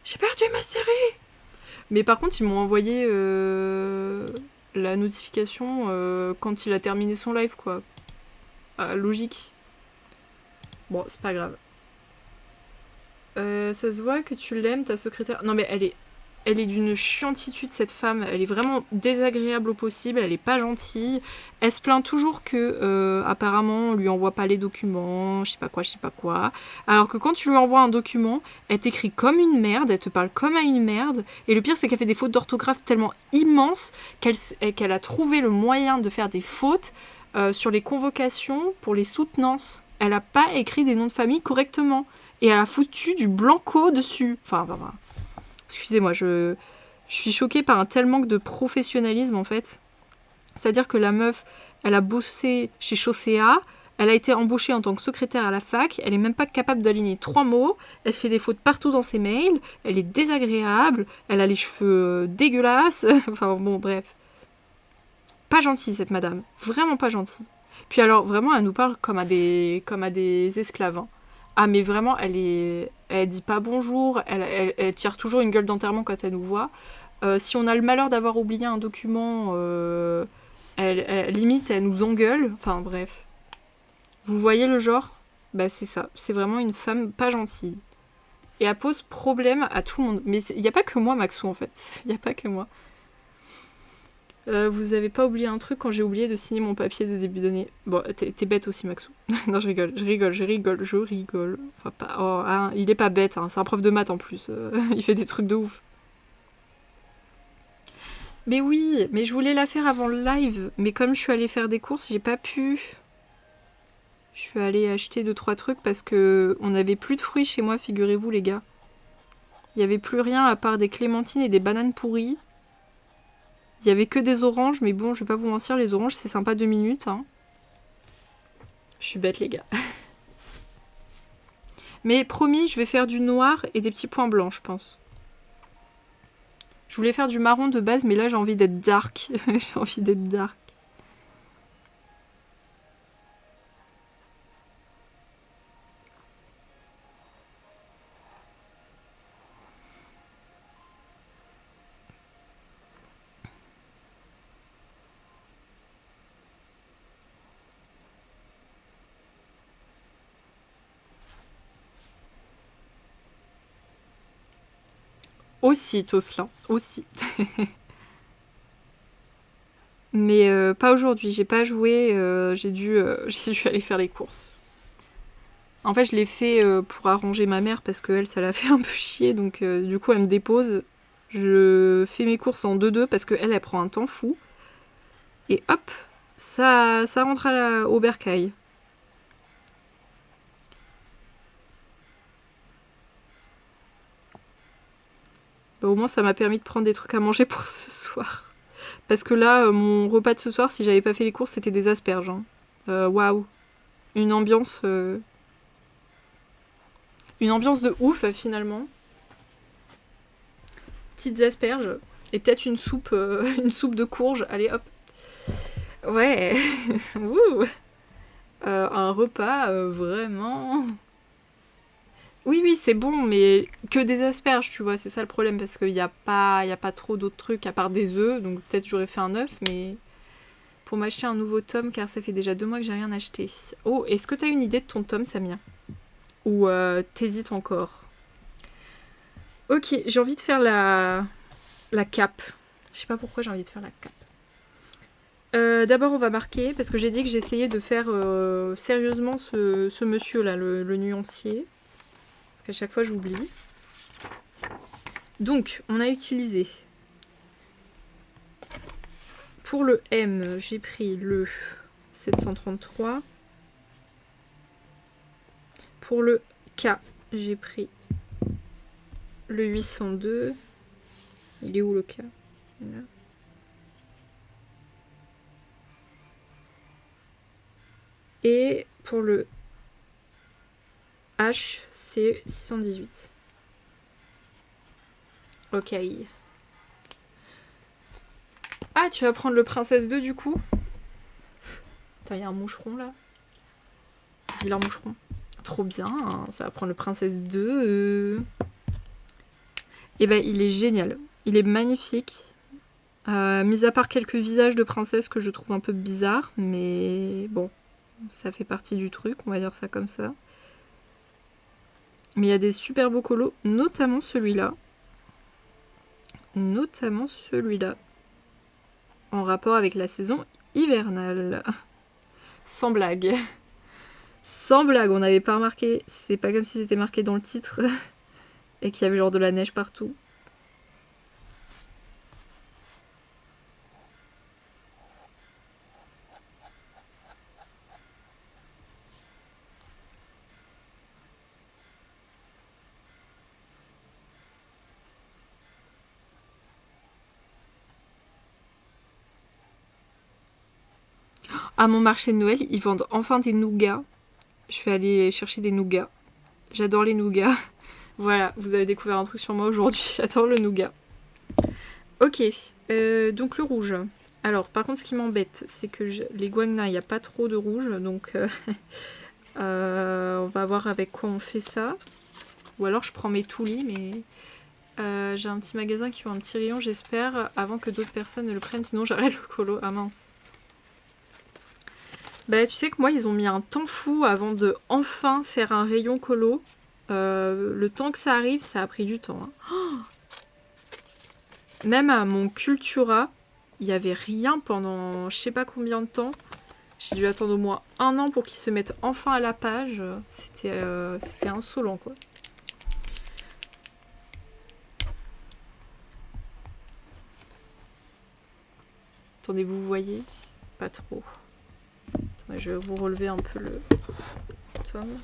J'ai perdu ma série. Mais par contre, ils m'ont envoyé la notification quand il a terminé son live, quoi. Logique. Bon, c'est pas grave. Ça se voit que tu l'aimes, ta secrétaire. Non, mais elle est d'une chiantitude, cette femme. Elle est vraiment désagréable au possible. Elle est pas gentille. Elle se plaint toujours que, apparemment, on lui envoie pas les documents, je sais pas quoi. Alors que quand tu lui envoies un document, elle t'écrit comme une merde, elle te parle comme à une merde. Et le pire, c'est qu'elle fait des fautes d'orthographe tellement immenses qu'elle a trouvé le moyen de faire des fautes sur les convocations pour les soutenances. Elle a pas écrit des noms de famille correctement. Et elle a foutu du blanco dessus. Enfin. Excusez-moi, je suis choquée par un tel manque de professionnalisme en fait. C'est-à-dire que la meuf, elle a bossé chez Chaussea, elle a été embauchée en tant que secrétaire à la fac, elle est même pas capable d'aligner 3 mots, elle se fait des fautes partout dans ses mails, elle est désagréable, elle a les cheveux dégueulasses, enfin bon bref. Pas gentille cette madame, vraiment pas gentille. Puis alors vraiment elle nous parle comme à des esclaves. Hein. Ah mais vraiment elle dit pas bonjour, elle tire toujours une gueule d'enterrement quand elle nous voit. Si on a le malheur d'avoir oublié un document, limite elle nous engueule. Enfin bref. Vous voyez le genre? Bah c'est ça, c'est vraiment une femme pas gentille. Et elle pose problème à tout le monde. Mais il n'y a pas que moi, Maxou, en fait. Il n'y a pas que moi. Vous avez pas oublié un truc quand j'ai oublié de signer mon papier de début d'année. Bon, t'es bête aussi, Maxou. Non, je rigole. Enfin, pas... oh, hein, il est pas bête, hein. C'est un prof de maths en plus. Il fait des trucs de ouf. Mais oui, mais je voulais la faire avant le live. Mais comme je suis allée faire des courses, j'ai pas pu. Je suis allée acheter 2-3 trucs parce que on avait plus de fruits chez moi, figurez-vous, les gars. Il y avait plus rien à part des clémentines et des bananes pourries. Il y avait que des oranges, mais bon, je vais pas vous mentir, les oranges, c'est sympa 2 minutes. Hein. Je suis bête, les gars. Mais promis, je vais faire du noir et des petits points blancs, je pense. Je voulais faire du marron de base, mais là, j'ai envie d'être dark. J'ai envie d'être dark. Aussi, Tosla, aussi. Mais pas aujourd'hui, j'ai pas joué, j'ai dû aller faire les courses. En fait, je l'ai fait pour arranger ma mère parce qu'elle, ça l'a fait un peu chier, donc du coup, elle me dépose. Je fais mes courses en 2-2 parce qu'elle, elle prend un temps fou. Et hop, ça rentre au bercail. Bah, au moins, ça m'a permis de prendre des trucs à manger pour ce soir. Parce que là, mon repas de ce soir, si j'avais pas fait les courses, c'était des asperges. Hein. Waouh. Une ambiance... Une ambiance de ouf, finalement. Petites asperges. Et peut-être une soupe de courge. Allez, hop. Ouais. Ouh. Un repas vraiment... Oui, c'est bon, mais que des asperges, tu vois, c'est ça le problème, parce qu'il n'y a pas trop d'autres trucs à part des œufs, donc peut-être j'aurais fait un œuf, mais pour m'acheter un nouveau tome, car ça fait déjà 2 mois que j'ai rien acheté. Oh, est-ce que t'as une idée de ton tome, Samia? Ou t'hésites encore? Ok, j'ai envie de faire la cape. Je sais pas pourquoi j'ai envie de faire la cape. D'abord on va marquer, parce que j'ai dit que j'essayais de faire sérieusement ce monsieur-là, le nuancier. Parce qu'à chaque fois j'oublie. Donc, on a utilisé. Pour le M, j'ai pris le 733. Pour le K, j'ai pris le 802. Il est où le K? Là. Et pour le H, c'est 618. Ok. Ah, tu vas prendre le Princesse 2 du coup? Putain, il y a un moucheron là. Vilain moucheron. Trop bien, hein, ça va prendre le Princesse 2. Et ben, il est génial. Il est magnifique. Mis à part quelques visages de princesses que je trouve un peu bizarres, mais bon, ça fait partie du truc, on va dire ça comme ça. Mais il y a des super beaux colos, notamment celui-là. En rapport avec la saison hivernale. Sans blague. Sans blague, on n'avait pas remarqué. C'est pas comme si c'était marqué dans le titre et qu'il y avait genre de la neige partout. À mon marché de Noël, ils vendent enfin des nougats. Je vais aller chercher des nougats. J'adore les nougats. Voilà, vous avez découvert un truc sur moi aujourd'hui. J'adore le nougat. Ok, donc le rouge. Alors, par contre, ce qui m'embête, c'est que les guagnas, il n'y a pas trop de rouge. Donc, on va voir avec quoi on fait ça. Ou alors, je prends mes toulis, mais... j'ai un petit magasin qui a un petit rayon, j'espère, avant que d'autres personnes ne le prennent. Sinon, j'arrête le colo. Ah mince. Bah tu sais que moi ils ont mis un temps fou avant de enfin faire un rayon colo. Le temps que ça arrive, ça a pris du temps. Hein. Même à mon Cultura, il n'y avait rien pendant je sais pas combien de temps. J'ai dû attendre au moins 1 an pour qu'ils se mettent enfin à la page. C'était insolent quoi. Attendez, vous voyez? Pas trop. Attendez, je vais vous relever un peu le tome.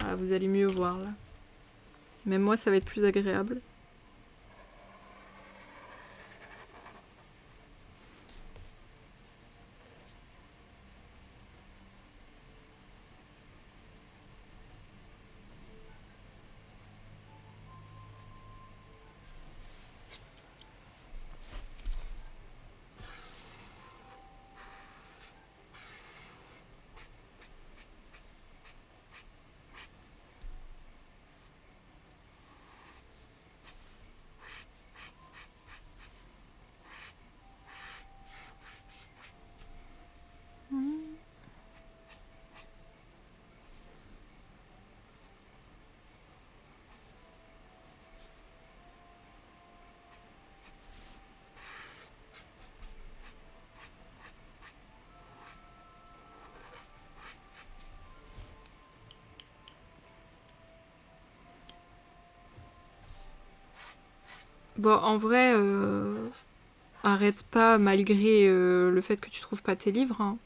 Ah, vous allez mieux voir là. Même moi, ça va être plus agréable. Bon, en vrai, arrête pas malgré le fait que tu trouves pas tes livres. Hein.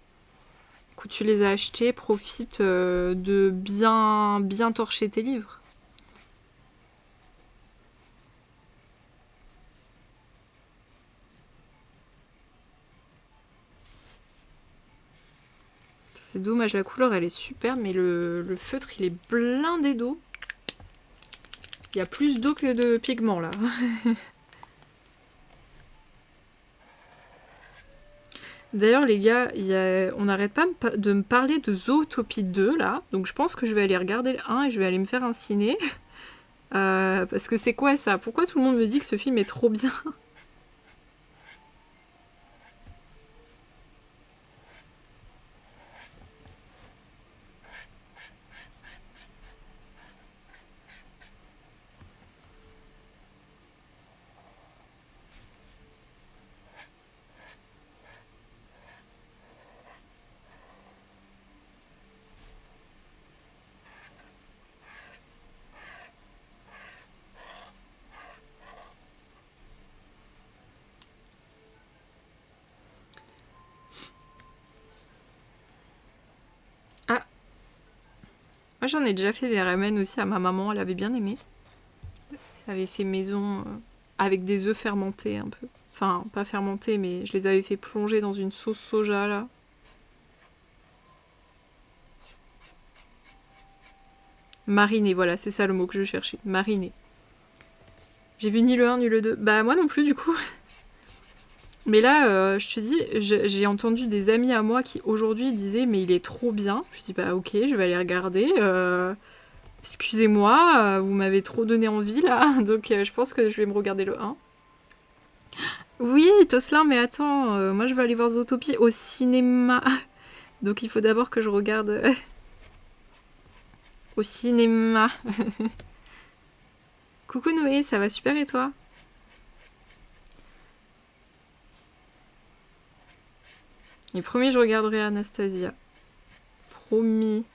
Quand tu les as achetés, profite de bien torcher tes livres. C'est dommage, la couleur elle est super, mais le feutre il est blindé d'eau. Il y a plus d'eau que de pigments là. D'ailleurs les gars, on n'arrête pas de me parler de Zootopie 2 là, donc je pense que je vais aller regarder le 1 et je vais aller me faire un ciné. Parce que c'est quoi ça? Pourquoi tout le monde me dit que ce film est trop bien? Ah, moi j'en ai déjà fait des ramen aussi à ma maman, elle avait bien aimé. Ça avait fait maison avec des œufs fermentés un peu. Enfin, pas fermentés, mais je les avais fait plonger dans une sauce soja là. Mariné, voilà, c'est ça le mot que je cherchais. Mariné. J'ai vu ni le 1 ni le 2. Bah moi non plus du coup. Mais là, je te dis, j'ai entendu des amis à moi qui aujourd'hui disaient mais il est trop bien. Je dis bah ok, je vais aller regarder. Excusez-moi, vous m'avez trop donné envie là. Donc je pense que je vais me regarder le 1. Oui, Toslin, mais attends, moi je vais aller voir Zootopie au cinéma. Donc il faut d'abord que je regarde au cinéma. Coucou Noé, ça va super et toi? Et promis, je regarderai Anastasia. Promis.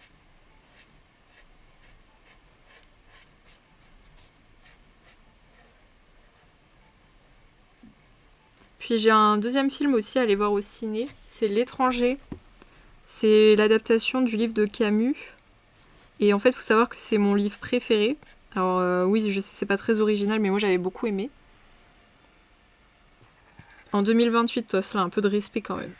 Puis j'ai un deuxième film aussi à aller voir au ciné. C'est L'étranger. C'est l'adaptation du livre de Camus. Et en fait, il faut savoir que c'est mon livre préféré. Alors oui, je sais, c'est pas très original, mais moi j'avais beaucoup aimé. En 2028, toi, cela un peu de respect quand même.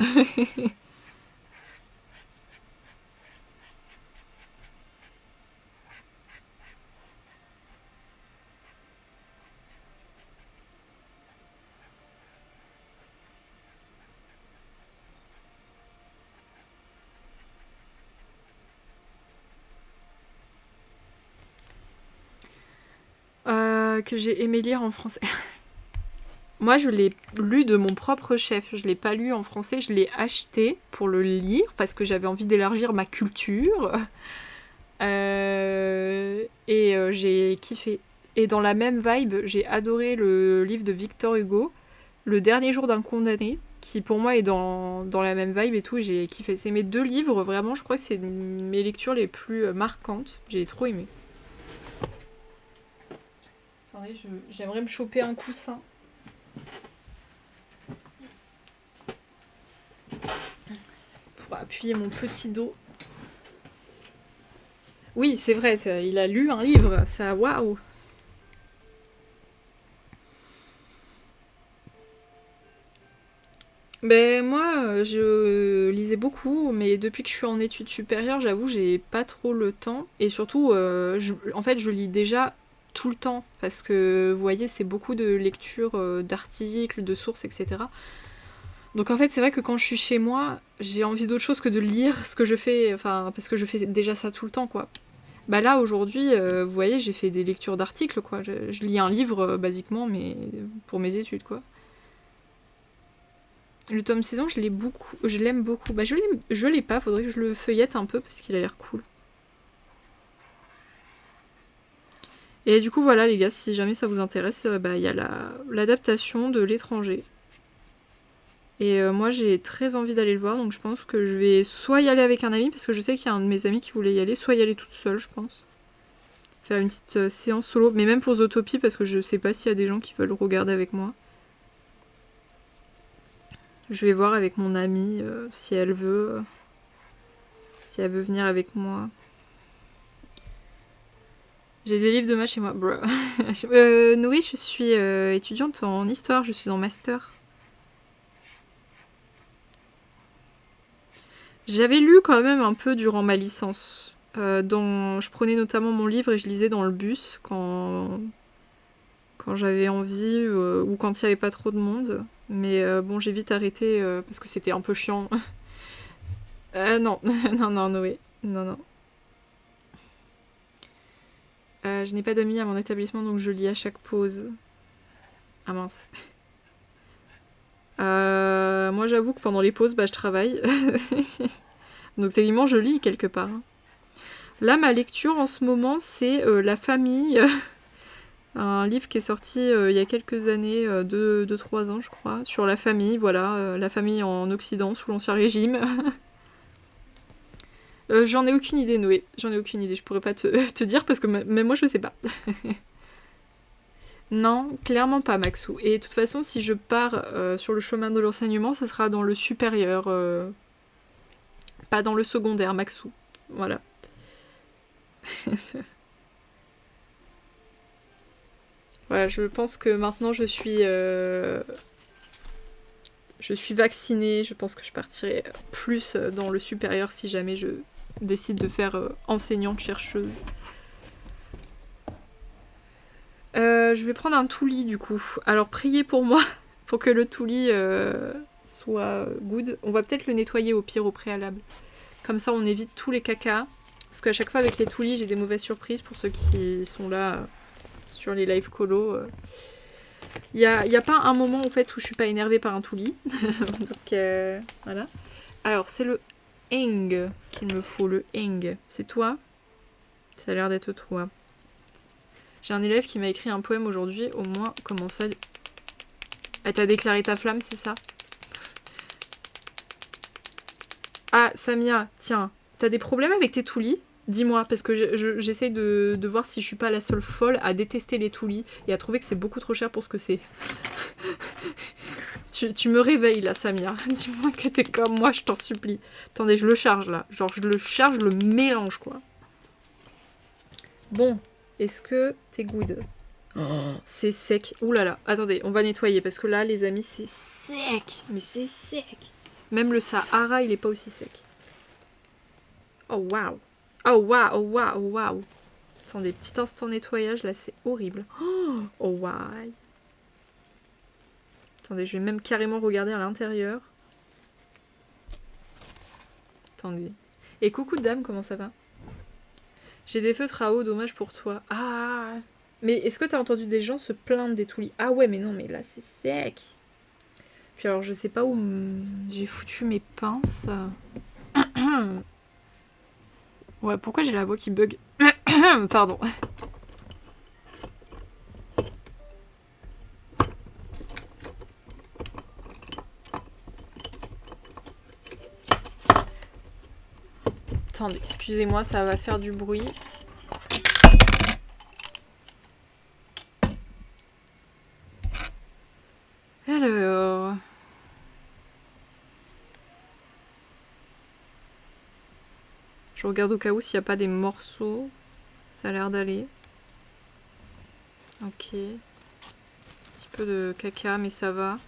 Que j'ai aimé lire en français. Moi, je l'ai lu de mon propre chef. Je l'ai pas lu en français. Je l'ai acheté pour le lire parce que j'avais envie d'élargir ma culture. J'ai kiffé. Et dans la même vibe, j'ai adoré le livre de Victor Hugo, Le dernier jour d'un condamné, qui pour moi est dans la même vibe et tout. J'ai kiffé. C'est mes 2 livres, vraiment, je crois que c'est mes lectures les plus marquantes. J'ai trop aimé. Attendez, j'aimerais me choper un coussin. Pour appuyer mon petit dos. Oui, c'est vrai, il a lu un livre, ça, waouh. Ben moi, je lisais beaucoup, mais depuis que je suis en études supérieures, j'avoue, j'ai pas trop le temps. Et surtout, en fait, je lis déjà tout le temps, parce que, vous voyez, c'est beaucoup de lectures d'articles, de sources, etc. Donc en fait, c'est vrai que quand je suis chez moi, j'ai envie d'autre chose que de lire ce que je fais, enfin, parce que je fais déjà ça tout le temps, quoi. Bah là, aujourd'hui, vous voyez, j'ai fait des lectures d'articles, quoi. Je lis un livre, basiquement, mais pour mes études, quoi. Le tome saison, je l'ai beaucoup, je l'aime beaucoup. Bah je l'ai pas, faudrait que je le feuillette un peu parce qu'il a l'air cool. Et du coup voilà les gars, si jamais ça vous intéresse, bah il y a l'adaptation de L'étranger. Et moi j'ai très envie d'aller le voir, donc je pense que je vais soit y aller avec un ami, parce que je sais qu'il y a un de mes amis qui voulait y aller, soit y aller toute seule, je pense. Faire une petite séance solo, mais même pour Zootopie, parce que je sais pas s'il y a des gens qui veulent regarder avec moi. Je vais voir avec mon amie si elle veut venir avec moi. J'ai des livres de maths chez moi, bro. Oui, je suis étudiante en histoire, je suis en master. J'avais lu quand même un peu durant ma licence. Je prenais notamment mon livre et je lisais dans le bus quand j'avais envie ou quand il n'y avait pas trop de monde. Mais bon, j'ai vite arrêté parce que c'était un peu chiant. Non, non, non, Noé. Non, non. Je n'ai pas d'amis à mon établissement, donc je lis à chaque pause. Ah mince. Moi, j'avoue que pendant les pauses, bah, je travaille. Donc techniquement, je lis quelque part. Là, ma lecture en ce moment, c'est La famille. Un livre qui est sorti il y a quelques années, 2-3 ans, je crois, sur la famille, voilà, la famille en Occident, sous l'Ancien Régime. J'en ai aucune idée, Noé. J'en ai aucune idée. Je pourrais pas te dire parce que même moi, je sais pas. Non, clairement pas, Maxou. Et de toute façon, si je pars sur le chemin de l'enseignement, ça sera dans le supérieur, pas dans le secondaire, Maxou. Voilà. Voilà, je pense que maintenant je suis vaccinée. Je pense que je partirai plus dans le supérieur si jamais je décide de faire enseignante chercheuse. Je vais prendre un Touli du coup. Alors priez pour moi pour que le Touli soit good. On va peut-être le nettoyer au pire au préalable. Comme ça on évite tous les cacas. Parce qu'à chaque fois avec les Toulis j'ai des mauvaises surprises pour ceux qui sont là sur les live colo. Il y a pas un moment en fait où je suis pas énervée par un Touli. Donc voilà. Alors c'est le Eng qu'il me faut, le Eng. C'est toi? Ça a l'air d'être toi. J'ai un élève qui m'a écrit un poème aujourd'hui, au moins comment ça... Elle t'a déclaré ta flamme, c'est ça? Ah, Samia, tiens, t'as des problèmes avec tes toulis? Dis-moi, parce que j'essaye de voir si je suis pas la seule folle à détester les toulis et à trouver que c'est beaucoup trop cher pour ce que c'est. Tu me réveilles là, Samia. Dis-moi que t'es comme moi, je t'en supplie. Attendez, je le charge là. Genre, je le charge, je le mélange, quoi. Bon, est-ce que t'es good? Oh, c'est sec. Ouh là là. Attendez, on va nettoyer parce que là, les amis, c'est sec. Mais c'est sec. Même le Sahara, il est pas aussi sec. Oh waouh. Oh waouh, oh waouh, oh waouh. Attendez, petit instant nettoyage, là, c'est horrible. Oh waouh. Attendez, je vais même carrément regarder à l'intérieur. Attendez. Et coucou dame, comment ça va? J'ai des feutres à eau, dommage pour toi. Ah, Mais est-ce que t'as entendu des gens se plaindre des toulis? Ah ouais, mais non, mais là c'est sec. Puis alors je sais pas où j'ai foutu mes pinces. Ouais, pourquoi j'ai la voix qui bug? Pardon. Attendez, excusez-moi, ça va faire du bruit. Alors... Je regarde au cas où s'il n'y a pas des morceaux. Ça a l'air d'aller. Ok. Un petit peu de caca, mais ça va.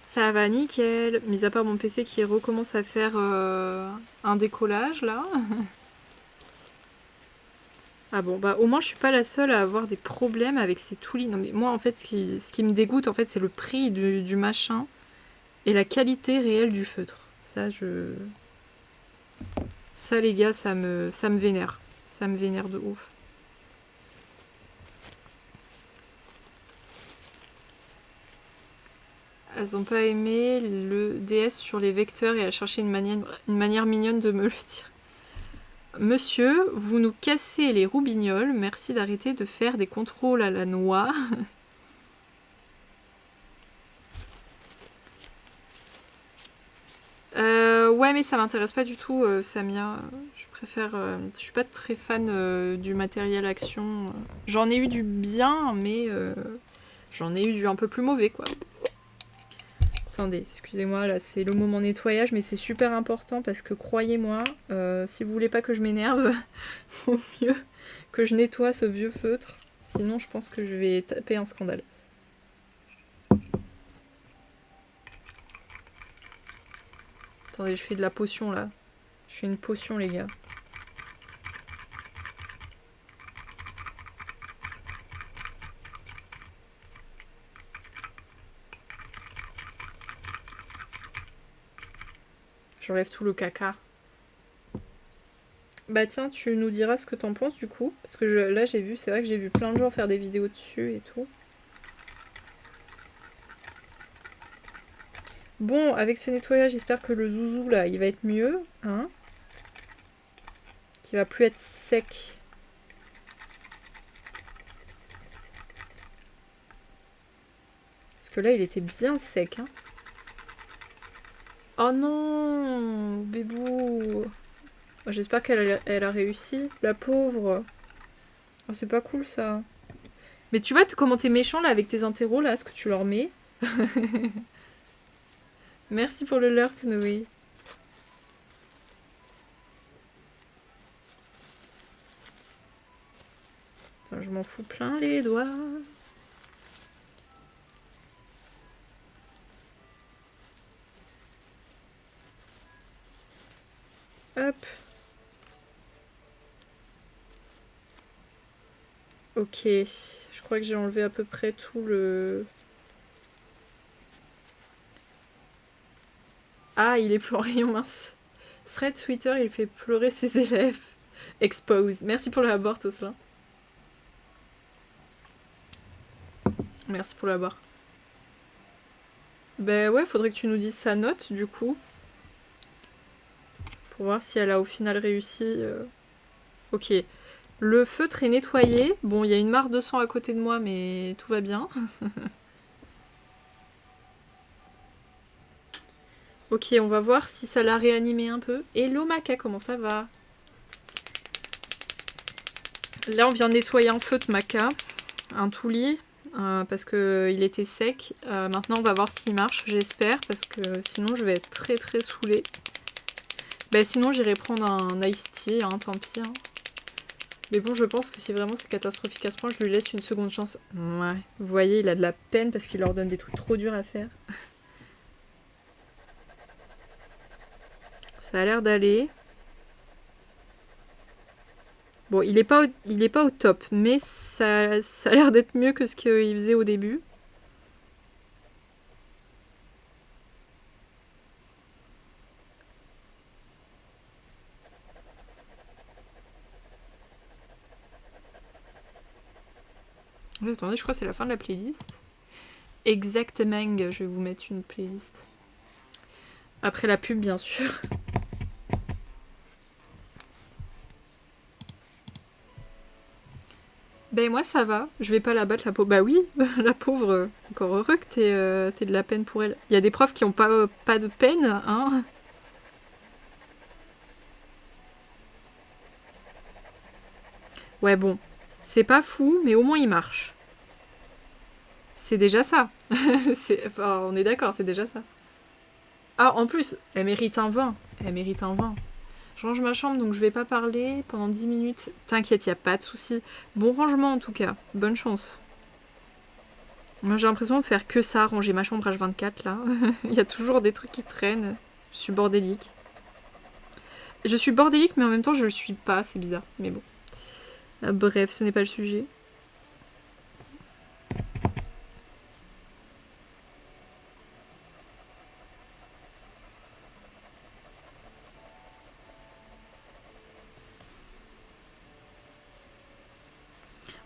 Ça va nickel, mis à part mon PC qui recommence à faire un décollage là. Ah bon, bah au moins je suis pas la seule à avoir des problèmes avec ces toulis. Non mais moi en fait ce qui me dégoûte en fait c'est le prix du machin et la qualité réelle du feutre. Ça les gars ça me vénère. Ça me vénère de ouf. Elles ont pas aimé le DS sur les vecteurs et elles cherchaient une manière mignonne de me le dire. Monsieur, vous nous cassez les roubignoles, merci d'arrêter de faire des contrôles à la noix. Ouais, mais ça m'intéresse pas du tout, Samia. Je préfère. Je suis pas très fan du matériel action. J'en ai eu du bien, mais j'en ai eu du un peu plus mauvais, quoi. Attendez, excusez-moi, là c'est le moment nettoyage, mais c'est super important parce que croyez-moi, si vous voulez pas que je m'énerve, vaut mieux que je nettoie ce vieux feutre. Sinon, je pense que je vais taper un scandale. Attendez, je fais de la potion là. Je fais une potion, les gars. J'enlève tout le caca. Bah tiens, tu nous diras ce que t'en penses du coup. Parce que là j'ai vu, c'est vrai que j'ai vu plein de gens faire des vidéos dessus et tout. Bon, avec ce nettoyage, j'espère que le zouzou là, il va être mieux. Hein, qu'il va plus être sec. Parce que là, il était bien sec. Hein. Oh non, bébou. J'espère qu'elle a réussi. La pauvre. Oh, c'est pas cool ça. Mais tu vois comment t'es méchant là avec tes interros là, ce que tu leur mets. Merci pour le lurk, Noé. Attends, je m'en fous plein les doigts. Hop. Ok. Je crois que j'ai enlevé à peu près tout le... Ah, il est plus en rayon, mince. Thread Twitter, il fait pleurer ses élèves. Expose. Merci pour le abort, Toslin. Merci pour le abort. Ben ouais, faudrait que tu nous dises sa note, du coup. Pour voir si elle a au final réussi. Ok. Le feutre est nettoyé. Bon, il y a une mare de sang à côté de moi, mais tout va bien. Ok, on va voir si ça l'a réanimé un peu. Hello Maca, comment ça va? Là, on vient de nettoyer un feutre Maca, un toulis, parce qu'il était sec. Maintenant, on va voir s'il marche, j'espère, parce que sinon, je vais être très très saoulée. Bah, sinon, j'irai prendre un iced tea, hein, tant pis. Hein. Mais bon, je pense que si vraiment c'est catastrophique à ce point, je lui laisse une seconde chance. Ouais, vous voyez, il a de la peine parce qu'il leur donne des trucs trop durs à faire. Ça a l'air d'aller. Bon, il est pas au top, mais ça a l'air d'être mieux que ce qu'il faisait au début. Attendez, je crois que c'est la fin de la playlist. Exactement, je vais vous mettre une playlist. Après la pub, bien sûr. Ben moi ça va, je vais pas la battre la pauvre. Bah oui, la pauvre, encore heureux que t'aies de la peine pour elle. Il y a des profs qui ont pas de peine, hein. Ouais bon, c'est pas fou, mais au moins il marche. C'est déjà ça. Enfin, on est d'accord, c'est déjà ça. Ah, en plus, elle mérite un 20. Elle mérite un 20. Je range ma chambre, donc je vais pas parler pendant 10 minutes. T'inquiète, y a pas de souci. Bon rangement en tout cas. Bonne chance. Moi j'ai l'impression de faire que ça, ranger ma chambre H24 là. Il y a toujours des trucs qui traînent. Je suis bordélique. Je suis bordélique, mais en même temps je le suis pas, c'est bizarre. Mais bon. Bref, ce n'est pas le sujet.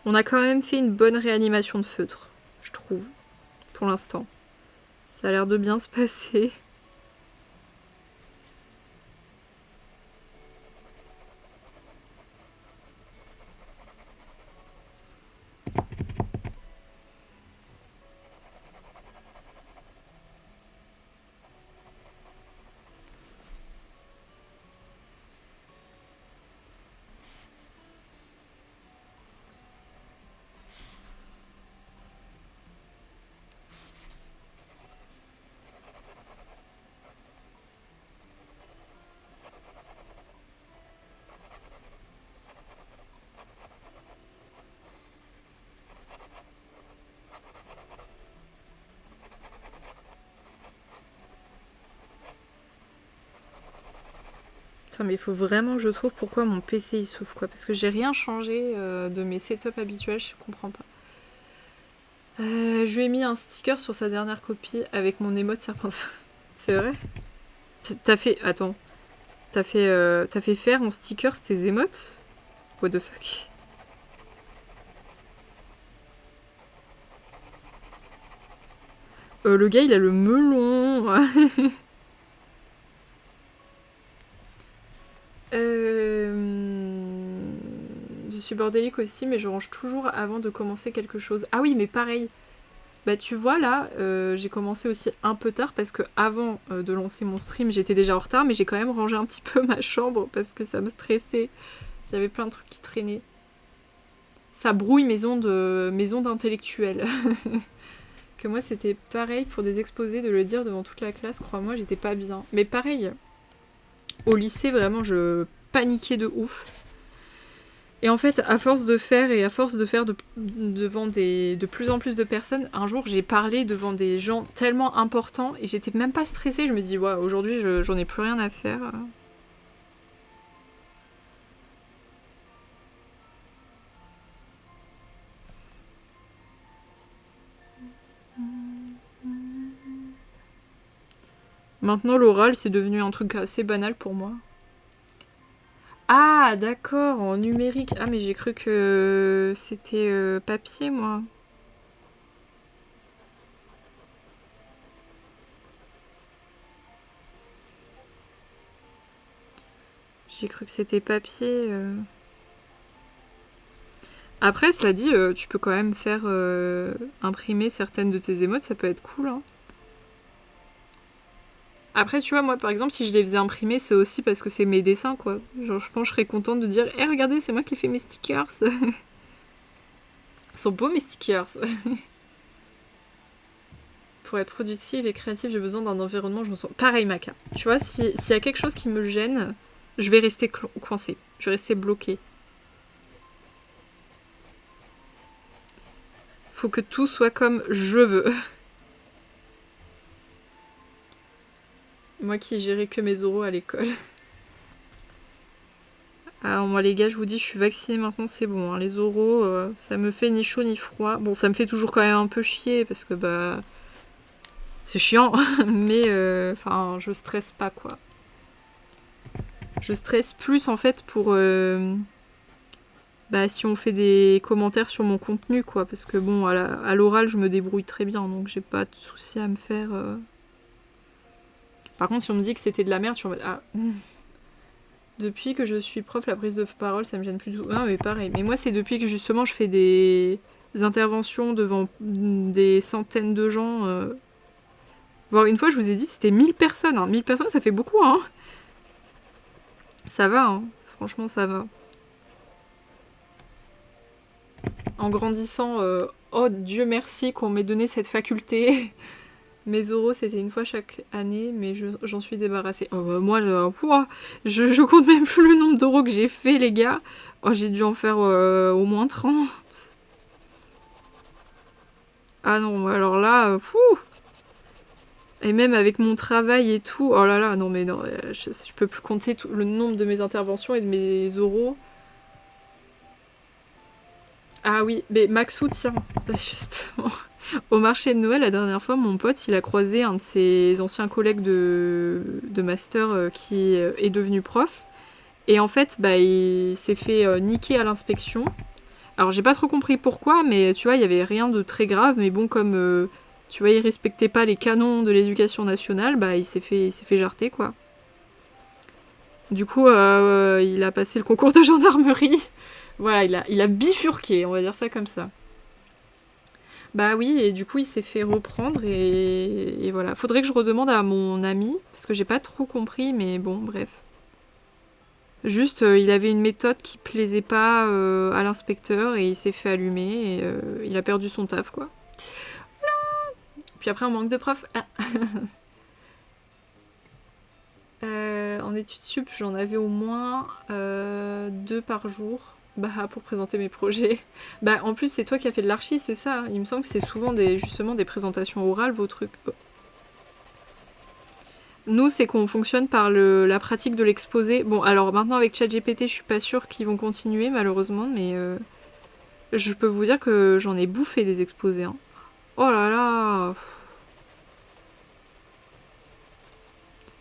On a quand même fait une bonne réanimation de feutre, je trouve, pour l'instant. Ça a l'air de bien se passer. Putain, mais il faut vraiment que je trouve pourquoi mon PC il souffre, quoi. Parce que j'ai rien changé de mes setups habituels, je comprends pas. Je lui ai mis un sticker sur sa dernière copie avec mon émote serpentard. C'est vrai? T'as fait. Attends. T'as fait faire en sticker tes émotes? What the fuck? Le gars il a le melon. Je suis bordélique aussi, mais je range toujours avant de commencer quelque chose. Ah oui, mais pareil. Bah tu vois là, j'ai commencé aussi un peu tard parce que avant de lancer mon stream, j'étais déjà en retard, mais j'ai quand même rangé un petit peu ma chambre parce que ça me stressait. Il y avait plein de trucs qui traînaient. Ça brouille mes ondes intellectuelles. Que moi c'était pareil pour des exposés de le dire devant toute la classe, crois-moi, j'étais pas bien. Mais pareil, au lycée vraiment je paniquais de ouf. Et en fait, à force de faire et à force de faire devant de plus en plus de personnes, un jour j'ai parlé devant des gens tellement importants et j'étais même pas stressée. Je me dis, ouais, aujourd'hui j'en ai plus rien à faire. Maintenant, l'oral c'est devenu un truc assez banal pour moi. Ah, d'accord, en numérique. Ah, mais j'ai cru que c'était papier, moi. J'ai cru que c'était papier. Après, cela dit, tu peux quand même faire imprimer certaines de tes émotes, ça peut être cool. Hein. Après, tu vois, moi, par exemple, si je les faisais imprimer, c'est aussi parce que c'est mes dessins, quoi. Genre, je pense que je serais contente de dire, hé, regardez, c'est moi qui ai fait mes stickers. Ils sont beaux, mes stickers. Pour être productive et créative, j'ai besoin d'un environnement où je me sens... Pareil, Maca. Tu vois, s'il y a quelque chose qui me gêne, je vais rester coincée. Je vais rester bloquée. Faut que tout soit comme je veux. Moi qui gérais que mes oraux à l'école. Ah, moi les gars, je vous dis, je suis vaccinée maintenant, c'est bon. Hein. Les oraux, ça me fait ni chaud ni froid. Bon, ça me fait toujours quand même un peu chier parce que bah c'est chiant, mais enfin, je stresse pas quoi. Je stresse plus en fait pour bah si on fait des commentaires sur mon contenu quoi, parce que bon, à l'oral, je me débrouille très bien, donc j'ai pas de soucis à me faire. Par contre, si on me dit que c'était de la merde, je suis en mode ah. Depuis que je suis prof, la prise de parole, ça me gêne plus du tout. Non, mais pareil. Mais moi, c'est depuis que justement je fais des interventions devant des centaines de gens. Voire une fois, je vous ai dit, c'était 1000 personnes. Hein. 1000 personnes, ça fait beaucoup, hein. Ça va, hein. Franchement, ça va. En grandissant, oh Dieu merci qu'on m'ait donné cette faculté. Mes oraux, c'était une fois chaque année, mais j'en suis débarrassée. Oh, bah, moi, je compte même plus le nombre d'oraux que j'ai fait, les gars. Oh, j'ai dû en faire au moins 30. Ah non, alors là, et même avec mon travail et tout, oh là là, non mais non, je peux plus compter le nombre de mes interventions et de mes oraux. Ah oui, mais Maxou, tiens, justement. Au marché de Noël, la dernière fois, mon pote, il a croisé un de ses anciens collègues de master qui est devenu prof. Et en fait, bah, il s'est fait niquer à l'inspection. Alors, j'ai pas trop compris pourquoi, mais tu vois, il y avait rien de très grave. Mais bon, comme tu vois, il respectait pas les canons de l'éducation nationale, bah, il s'est fait jarter, quoi. Du coup, il a passé le concours de gendarmerie. Voilà, il a bifurqué, on va dire ça comme ça. Bah oui, et du coup, il s'est fait reprendre et voilà. Faudrait que je redemande à mon ami, parce que j'ai pas trop compris, mais bon, bref. Juste, il avait une méthode qui plaisait pas à l'inspecteur et il s'est fait allumer et il a perdu son taf, quoi. Puis après, on manque de profs. Ah. En études sup, j'en avais au moins 2 par jour. Bah, pour présenter mes projets. Bah, en plus, c'est toi qui as fait de l'archi, c'est ça. Il me semble que c'est souvent justement des présentations orales, vos trucs. Nous, c'est qu'on fonctionne par la pratique de l'exposé. Bon, alors maintenant, avec ChatGPT, je suis pas sûre qu'ils vont continuer, malheureusement, mais je peux vous dire que j'en ai bouffé des exposés. Hein. Oh là là.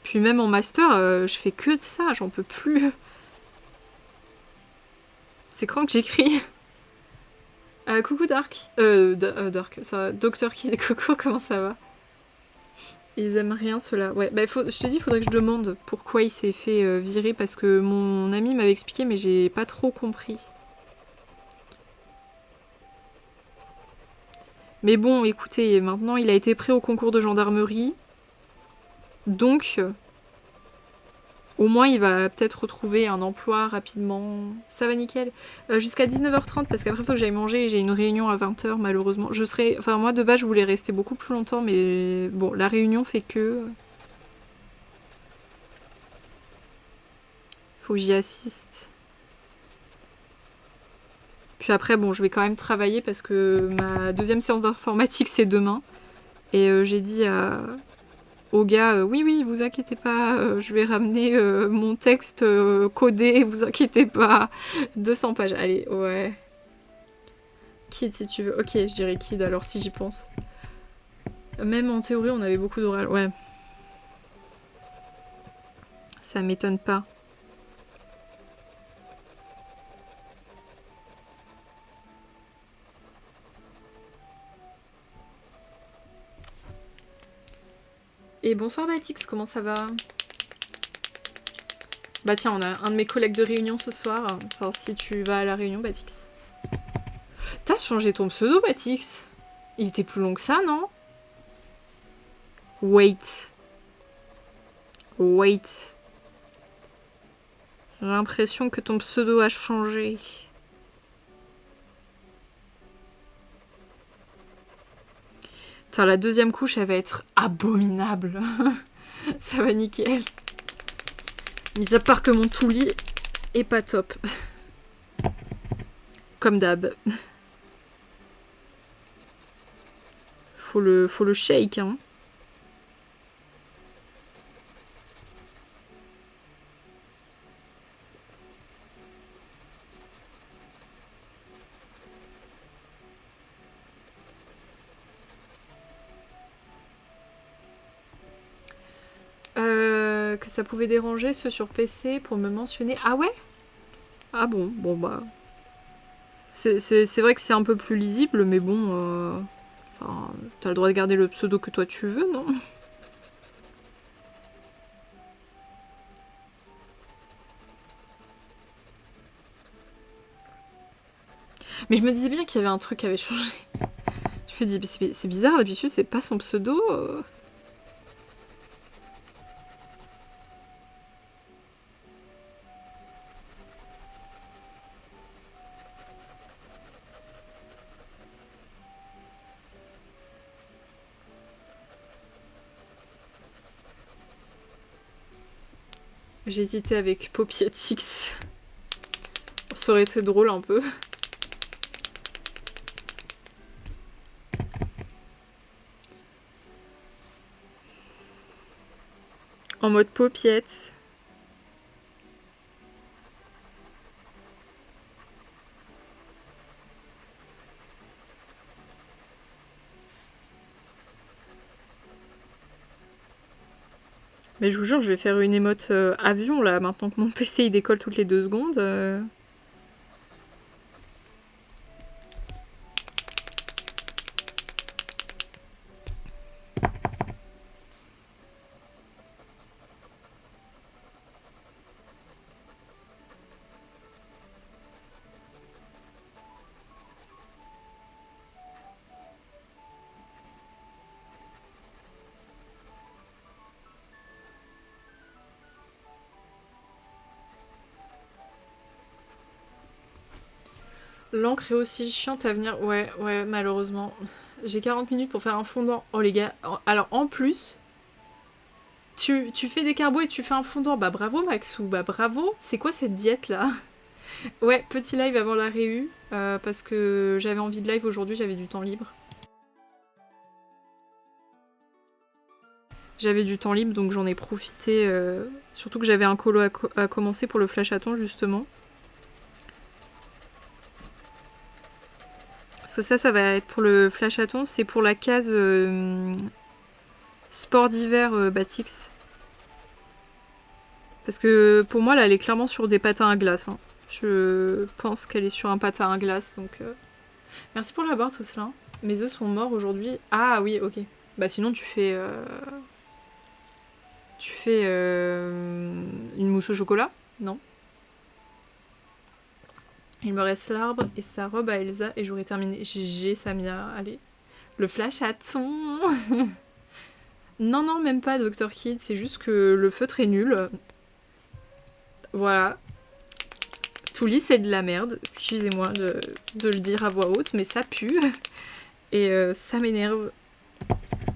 Puis même en master, je fais que de ça, j'en peux plus. C'est quand que j'écris. Coucou Dark. Dark, ça va. Docteur Kid, coucou, comment ça va? Ils aiment rien cela. Ouais, bah je te dis, il faudrait que je demande pourquoi il s'est fait virer parce que mon ami m'avait expliqué, mais j'ai pas trop compris. Mais bon, écoutez, maintenant il a été pris au concours de gendarmerie. Donc, au moins il va peut-être retrouver un emploi rapidement. Ça va nickel. Jusqu'à 19h30 parce qu'après il faut que j'aille manger et j'ai une réunion à 20h malheureusement. Enfin moi de base je voulais rester beaucoup plus longtemps mais bon la réunion fait que... Faut que j'y assiste. Puis après bon je vais quand même travailler parce que ma deuxième séance d'informatique c'est demain. Et j'ai dit au gars, oui, oui, vous inquiétez pas, je vais ramener mon texte codé, vous inquiétez pas. 200 pages, allez, ouais. Kid, si tu veux. Ok, je dirais Kid, alors si j'y pense. Même en théorie, on avait beaucoup d'oral, ouais. Ça m'étonne pas. Et bonsoir Batix, comment ça va? Bah tiens, on a un de mes collègues de réunion ce soir. Enfin, si tu vas à la réunion, Batix. T'as changé ton pseudo, Batix? Il était plus long que ça, non? Wait. Wait. J'ai l'impression que ton pseudo a changé. Putain, la deuxième couche, elle va être abominable. Ça va nickel. Mis à part que mon tout-lit est pas top. Comme d'hab. Faut le shake, hein. que ça pouvait déranger ceux sur PC pour me mentionner. Ah ouais? Ah bon, bon bah... C'est vrai que c'est un peu plus lisible, mais bon... Enfin, t'as le droit de garder le pseudo que toi tu veux, non? Mais je me disais bien qu'il y avait un truc qui avait changé. Je me dis, c'est bizarre, d'habitude c'est pas son pseudo. J'hésitais avec Popiatix. Ça aurait été drôle un peu. En mode paupiette. Mais je vous jure, je vais faire une émote avion là, maintenant que mon PC il décolle toutes les 2 secondes. L'encre est aussi chiante à venir. Ouais, malheureusement. J'ai 40 minutes pour faire un fondant. Oh les gars, alors en plus, tu fais des carbos et tu fais un fondant. Bah bravo Maxou, bah bravo. C'est quoi cette diète là? Ouais, petit live avant la réu, parce que j'avais envie de live aujourd'hui, j'avais du temps libre. J'avais du temps libre, donc j'en ai profité. Surtout que j'avais un colo à commencer pour le flashathon, justement. Parce que ça va être pour le flashathon. C'est pour la case sport d'hiver Batix. Parce que pour moi, là, elle est clairement sur des patins à glace. Hein. Je pense qu'elle est sur un patin à glace, donc... Merci pour la barre, tout cela. Mes œufs sont morts aujourd'hui. Ah oui, ok. Bah sinon, tu fais... Tu fais une mousse au chocolat? Non. Il me reste l'arbre et sa robe à Elsa et j'aurai terminé. GG Samia, allez. Le flash à thon. Non, non, même pas Dr. Kid, c'est juste que le feutre est nul. Voilà. Touli, c'est de la merde. Excusez-moi de le dire à voix haute, mais ça pue. Et ça m'énerve.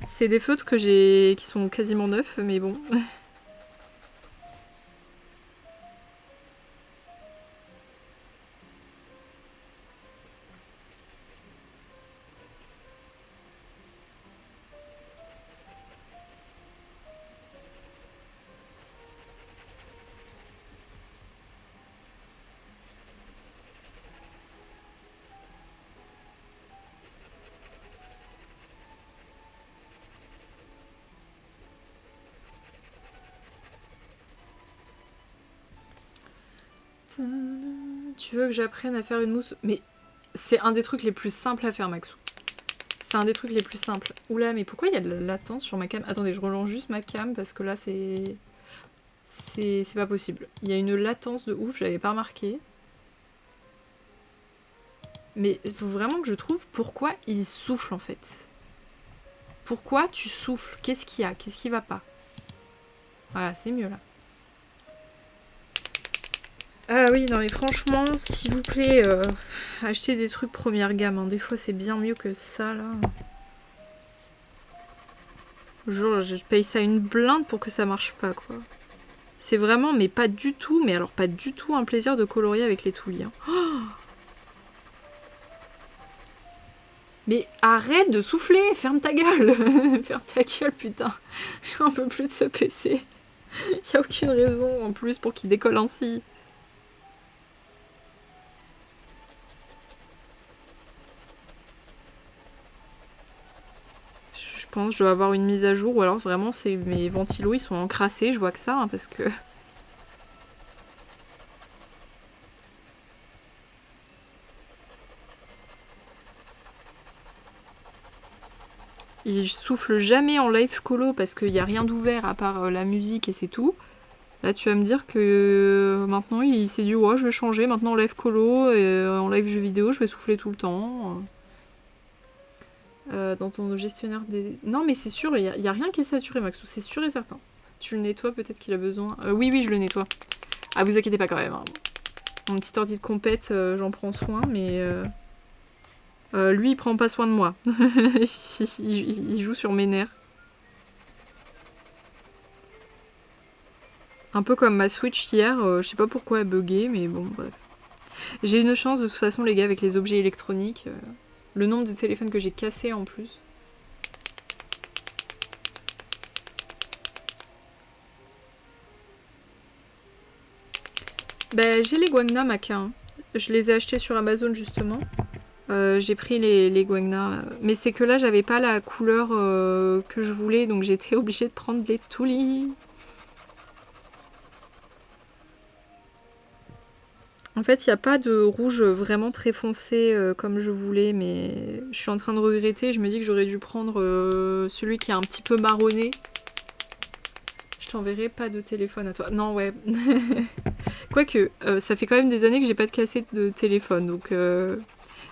C'est des feutres qui sont quasiment neufs, mais bon. Tu veux que j'apprenne à faire une mousse? Mais c'est un des trucs les plus simples à faire, Maxou. C'est un des trucs les plus simples. Oula, mais pourquoi il y a de la latence sur ma cam? Attendez, je relance juste ma cam parce que là, c'est pas possible. Il y a une latence de ouf, j'avais pas remarqué. Mais il faut vraiment que je trouve pourquoi il souffle, en fait. Pourquoi tu souffles? Qu'est-ce qu'il y a? Qu'est-ce qui va pas? Voilà, c'est mieux, là. Ah oui, non mais franchement, s'il vous plaît, achetez des trucs première gamme. Hein. Des fois, c'est bien mieux que ça, là. Genre, je paye ça une blinde pour que ça marche pas, quoi. C'est vraiment, mais pas du tout, mais alors pas du tout un plaisir de colorier avec les toulis. Hein. Oh, mais arrête de souffler, ferme ta gueule. Ferme ta gueule, putain. J'en peux plus de ce PC. Y a aucune raison, en plus, pour qu'il décolle ainsi. pense. Je dois avoir une mise à jour ou alors vraiment c'est mes ventilos ils sont encrassés, je vois que ça parce que... Il souffle jamais en live colo parce qu'il n'y a rien d'ouvert à part la musique et c'est tout. Là, tu vas me dire que maintenant il s'est dit ouais, je vais changer. Maintenant en live colo et en live jeu vidéo, je vais souffler tout le temps. Dans ton gestionnaire des. Non, mais c'est sûr, il y a rien qui est saturé, Maxou, c'est sûr et certain. Tu le nettoies, peut-être qu'il a besoin. Oui, oui, je le nettoie. Ah, vous inquiétez pas quand même. Hein. Mon petit ordi de compète, j'en prends soin, mais. Lui, il prend pas soin de moi. il joue sur mes nerfs. Un peu comme ma Switch hier, je sais pas pourquoi elle buguait, mais bon, bref. J'ai une chance de toute façon, les gars, avec les objets électroniques. Le nombre de téléphones que j'ai cassés en plus. Bah, j'ai les Guangna Maca. Hein. Je les ai achetés sur Amazon justement. J'ai pris les Guangna. Mais c'est que là, j'avais pas la couleur que je voulais, donc j'étais obligée de prendre les Tuli. En fait, il n'y a pas de rouge vraiment très foncé comme je voulais, mais je suis en train de regretter. Je me dis que j'aurais dû prendre celui qui est un petit peu marronné. Je t'enverrai pas de téléphone à toi. Non, ouais. Quoique, ça fait quand même des années que j'ai pas de cassette de téléphone, donc...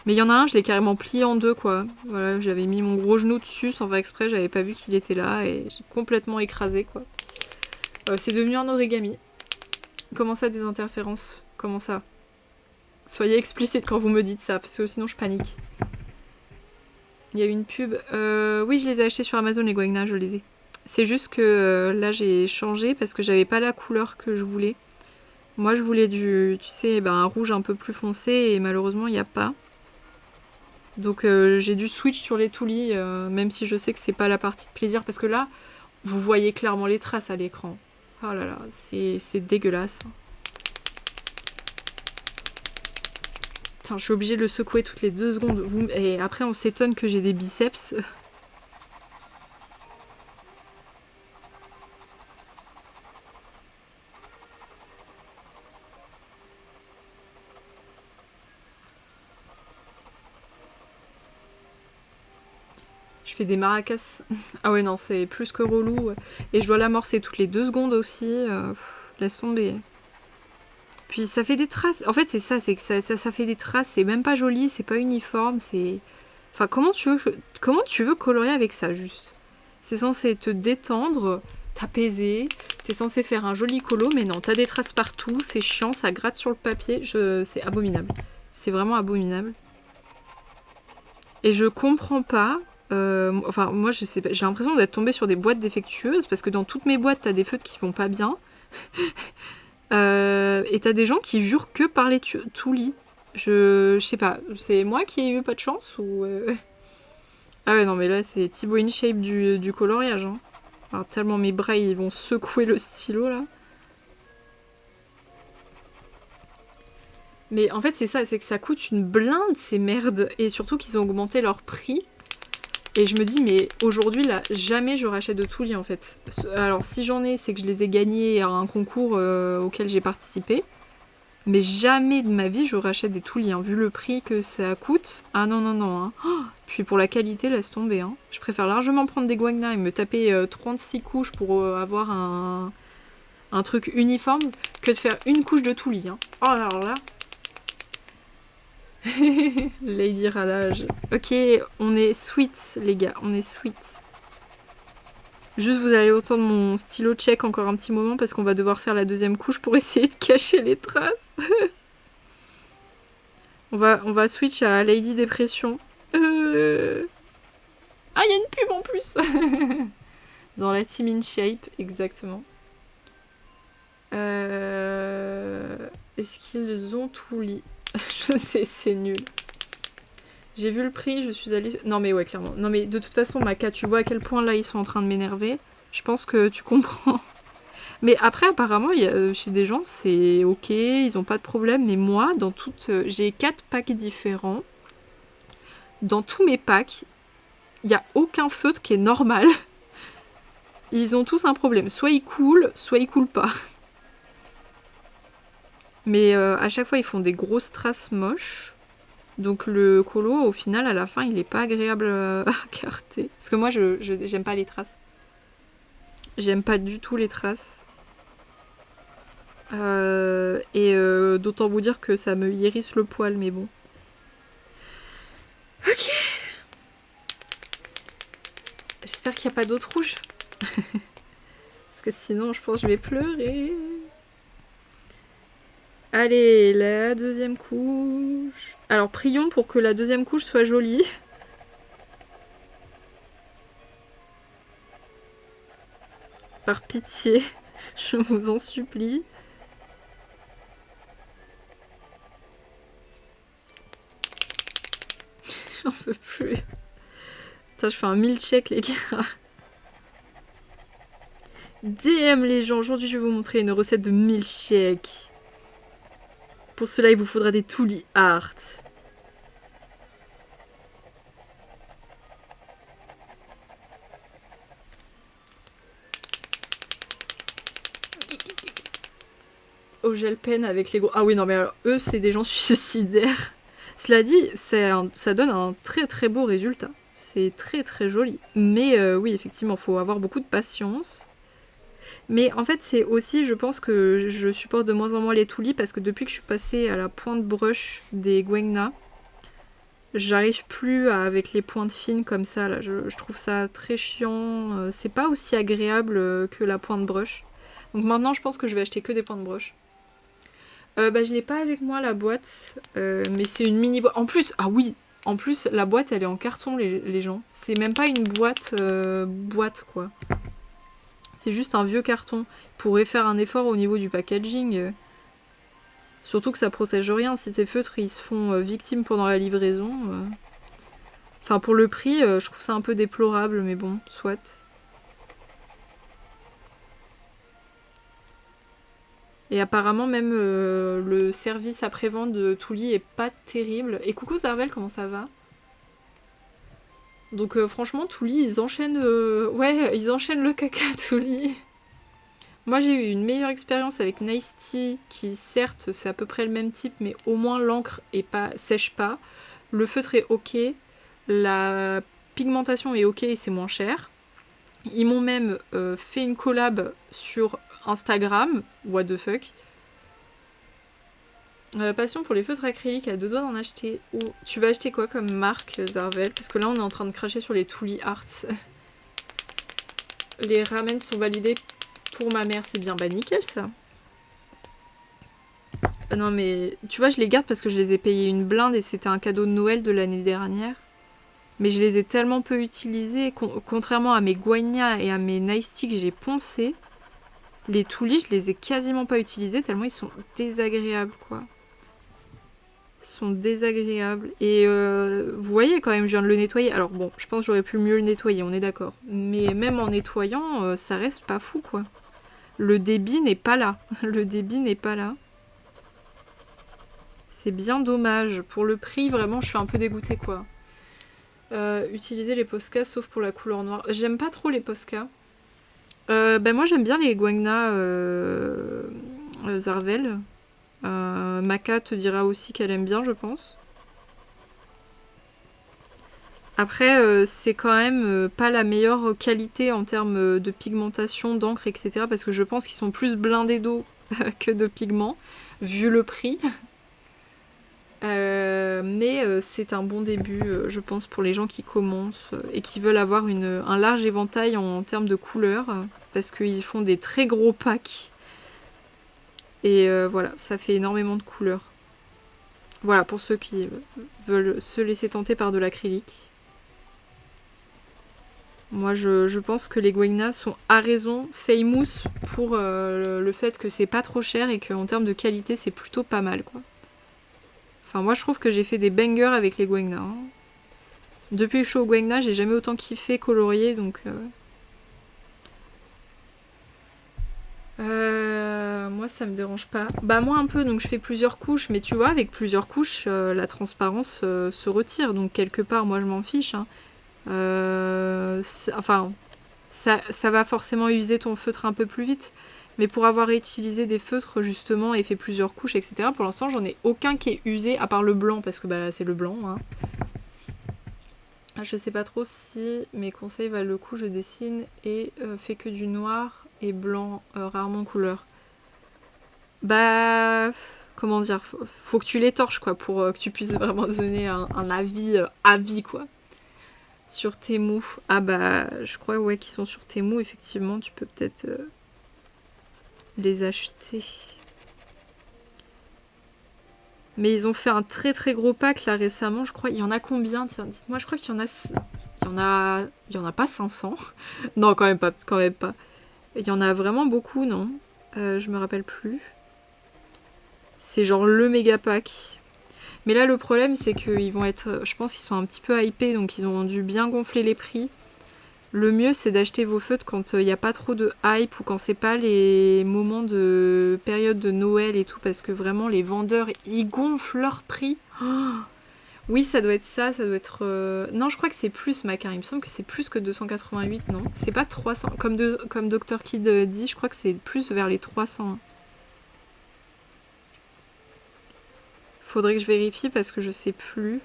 Mais il y en a un, je l'ai carrément plié en deux, quoi. Voilà, j'avais mis mon gros genou dessus sans faire exprès, j'avais pas vu qu'il était là, et j'ai complètement écrasé, quoi. C'est devenu un origami. Comment ça, des interférences? Comment ça? Soyez explicite quand vous me dites ça, parce que sinon je panique. Il y a une pub. Oui, je les ai achetés sur Amazon, les Guangna, je les ai. C'est juste que là, j'ai changé parce que j'avais pas la couleur que je voulais. Moi, je voulais du, tu sais, un rouge un peu plus foncé et malheureusement, il n'y a pas. Donc, j'ai dû switch sur les Tuli, même si je sais que c'est pas la partie de plaisir parce que là, vous voyez clairement les traces à l'écran. Oh là là, c'est dégueulasse. Putain, je suis obligée de le secouer toutes les 2 secondes. Et après, on s'étonne que j'ai des biceps. Je fais des maracas. Ah ouais, non, c'est plus que relou. Et je dois l'amorcer toutes les 2 secondes aussi. Laisse tomber. Puis ça fait des traces. En fait, c'est ça, c'est que ça fait des traces. C'est même pas joli, c'est pas uniforme. C'est. Enfin, comment tu veux colorier avec ça, juste? C'est censé te détendre, t'apaiser. T'es censé faire un joli colo, mais non, t'as des traces partout. C'est chiant, ça gratte sur le papier. C'est abominable. C'est vraiment abominable. Et je comprends pas. Enfin, moi, je sais pas. J'ai l'impression d'être tombée sur des boîtes défectueuses parce que dans toutes mes boîtes, t'as des feutres qui vont pas bien. Et t'as des gens qui jurent que par les Tuli. Je sais pas. C'est moi qui ai eu pas de chance ou. Ah ouais, non, mais là, c'est Thibaut InShape du coloriage. Hein. Alors, tellement mes bras, ils vont secouer le stylo, là. Mais en fait, c'est ça, c'est que ça coûte une blinde, ces merdes. Et surtout qu'ils ont augmenté leur prix. Et je me dis, mais aujourd'hui, là, jamais je rachète de Tuli, en fait. Alors, si j'en ai, c'est que je les ai gagnés à un concours auquel j'ai participé. Mais jamais de ma vie, je rachète des Tuli, hein. Vu le prix que ça coûte. Ah non, non, non. Hein. Oh, puis pour la qualité, laisse tomber. Hein. Je préfère largement prendre des Guangna et me taper 36 couches pour avoir un truc uniforme que de faire une couche de Tuli. Hein. Oh, alors là... Lady Ralage. Ok, on est sweet, les gars, on est sweet. Juste, vous allez entendre mon stylo check encore un petit moment parce qu'on va devoir faire la deuxième couche pour essayer de cacher les traces. on va switch à Lady Dépression. Ah, il y a une pub en plus. Dans la Team InShape, exactement. Est-ce qu'ils ont tout lit? Je sais, c'est nul. J'ai vu le prix, je suis allée... Non mais ouais, clairement. Non mais de toute façon, Maca, tu vois à quel point là, ils sont en train de m'énerver. Je pense que tu comprends. Mais après, apparemment, chez des gens, c'est ok, ils ont pas de problème. Mais moi, dans toutes... j'ai 4 packs différents. Dans tous mes packs, il n'y a aucun feutre qui est normal. Ils ont tous un problème. Soit ils coulent, soit ils coulent pas. Mais à chaque fois, ils font des grosses traces moches. Donc le colo, au final, à la fin, il est pas agréable à carter. Parce que moi, j'aime pas les traces. J'aime pas du tout les traces. D'autant vous dire que ça me hérisse le poil, mais bon. Ok. J'espère qu'il n'y a pas d'autre rouge. Parce que sinon, je pense que je vais pleurer. Allez, la deuxième couche. Alors, prions pour que la deuxième couche soit jolie. Par pitié, je vous en supplie. J'en peux plus. Putain, je fais un milkshake, les gars. DM les gens, aujourd'hui je vais vous montrer une recette de milkshake. Pour cela, il vous faudra des Tuli Art. Au gel pen avec les gros... Ah oui, non mais alors, eux, c'est des gens suicidaires. Cela dit, ça donne un très très beau résultat. C'est très très joli. Mais oui, effectivement, il faut avoir beaucoup de patience. Mais en fait, c'est aussi, je pense que je supporte de moins en moins les Tuli parce que depuis que je suis passée à la pointe brush des Gwegna, j'arrive plus avec les pointes fines comme ça. Là. Je trouve ça très chiant. C'est pas aussi agréable que la pointe brush. Donc maintenant, je pense que je vais acheter que des pointes brush. Bah, je l'ai pas avec moi la boîte, mais c'est une mini boîte. En plus, ah oui, en plus la boîte elle est en carton les gens. C'est même pas une boîte boîte quoi. C'est juste un vieux carton. Il pourrait faire un effort au niveau du packaging. Surtout que ça protège rien. Si tes feutres ils se font victimes pendant la livraison. Enfin pour le prix, je trouve ça un peu déplorable, mais bon, soit. Et apparemment même le service après-vente de Tuli est pas terrible. Et coucou Zarvel, comment ça va? Donc franchement Tuli ils enchaînent ouais, ils enchaînent le caca Tuli. Moi j'ai eu une meilleure expérience avec Nice Tea qui certes c'est à peu près le même type mais au moins l'encre sèche pas. Le feutre est ok, la pigmentation est ok et c'est moins cher. Ils m'ont même fait une collab sur Instagram, what the fuck. Passion pour les feutres acryliques, à deux doigts d'en acheter. Ou tu vas acheter quoi comme marque, Zarvel? Parce que là on est en train de cracher sur les Tuli Art. Les ramen sont validés pour ma mère, c'est bien. Bah nickel ça. Non mais tu vois je les garde parce que je les ai payés une blinde et c'était un cadeau de Noël de l'année dernière. Mais je les ai tellement peu utilisés, contrairement à mes Gwagna et à mes Nice Tea que j'ai poncé. Les Tuli, je les ai quasiment pas utilisés tellement ils sont désagréables quoi. Ils sont désagréables. Et vous voyez quand même, je viens de le nettoyer. Alors bon, je pense que j'aurais pu mieux le nettoyer, on est d'accord. Mais même en nettoyant, ça reste pas fou quoi. Le débit n'est pas là. Le débit n'est pas là. C'est bien dommage. Pour le prix, vraiment, je suis un peu dégoûtée quoi. Utiliser les Posca sauf pour la couleur noire. J'aime pas trop les Posca. Ben moi j'aime bien les Gwagna Zarvel. Maka te dira aussi qu'elle aime bien je pense. Après c'est quand même pas la meilleure qualité en termes de pigmentation, d'encre etc. Parce que je pense qu'ils sont plus blindés d'eau que de pigments vu le prix. Mais c'est un bon début je pense pour les gens qui commencent et qui veulent avoir un large éventail en termes de couleurs parce qu'ils font des très gros packs et voilà ça fait énormément de couleurs. Voilà pour ceux qui veulent se laisser tenter par de l'acrylique. Moi je pense que les Gwegna sont à raison famous pour le fait que c'est pas trop cher et qu'en termes de qualité c'est plutôt pas mal quoi. Enfin, moi, je trouve que j'ai fait des bangers avec les Gwegna. Hein. Depuis que je suis au Gwegna, j'ai jamais autant kiffé colorier, donc... moi, ça me dérange pas. Bah, moi, un peu, donc je fais plusieurs couches, mais tu vois, avec plusieurs couches, la transparence se retire. Donc, quelque part, moi, je m'en fiche. Hein. Enfin, ça va forcément user ton feutre un peu plus vite. Mais pour avoir utilisé des feutres justement et fait plusieurs couches, etc., pour l'instant j'en ai aucun qui est usé à part le blanc, parce que bah, c'est le blanc. Hein. Je sais pas trop si mes conseils valent le coup, je dessine et fais que du noir et blanc, rarement couleur. Bah, comment dire, faut que tu les torches quoi, pour que tu puisses vraiment donner un avis quoi. Sur Temu. Ah bah, je crois ouais qu'ils sont sur Temu, effectivement, tu peux peut-être les acheter. Mais ils ont fait un très très gros pack là récemment, je crois. Il y en a combien? Tiens, dites-moi, je crois qu'il y en a. Il y en a pas 500. Non, quand même pas, quand même pas. Il y en a vraiment beaucoup, non? Je me rappelle plus. C'est genre le méga pack. Mais là, le problème, c'est qu'ils vont être. Je pense qu'ils sont un petit peu hypés, donc ils ont dû bien gonfler les prix. Le mieux, c'est d'acheter vos feutres quand il n'y a pas trop de hype ou quand c'est pas les moments de période de Noël et tout, parce que vraiment, les vendeurs, ils gonflent leurs prix. Oh, oui, ça doit être ça doit être... Non, je crois que c'est plus, Macain. Il me semble que c'est plus que 288, non? C'est pas 300. Comme Dr. Kid dit, je crois que c'est plus vers les 300. Faudrait que je vérifie parce que je sais plus.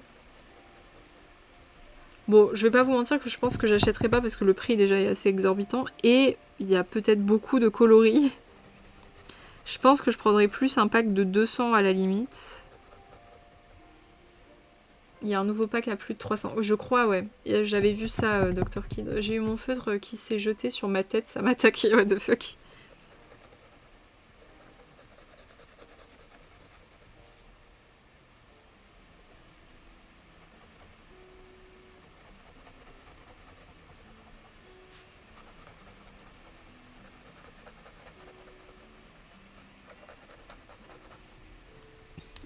Bon, je vais pas vous mentir que je pense que j'achèterai pas parce que le prix déjà est assez exorbitant. Et il y a peut-être beaucoup de coloris. Je pense que je prendrais plus un pack de 200 à la limite. Il y a un nouveau pack à plus de 300. Je crois, ouais. J'avais vu ça, Dr. Kid. J'ai eu mon feutre qui s'est jeté sur ma tête. Ça m'a attaqué, what the fuck.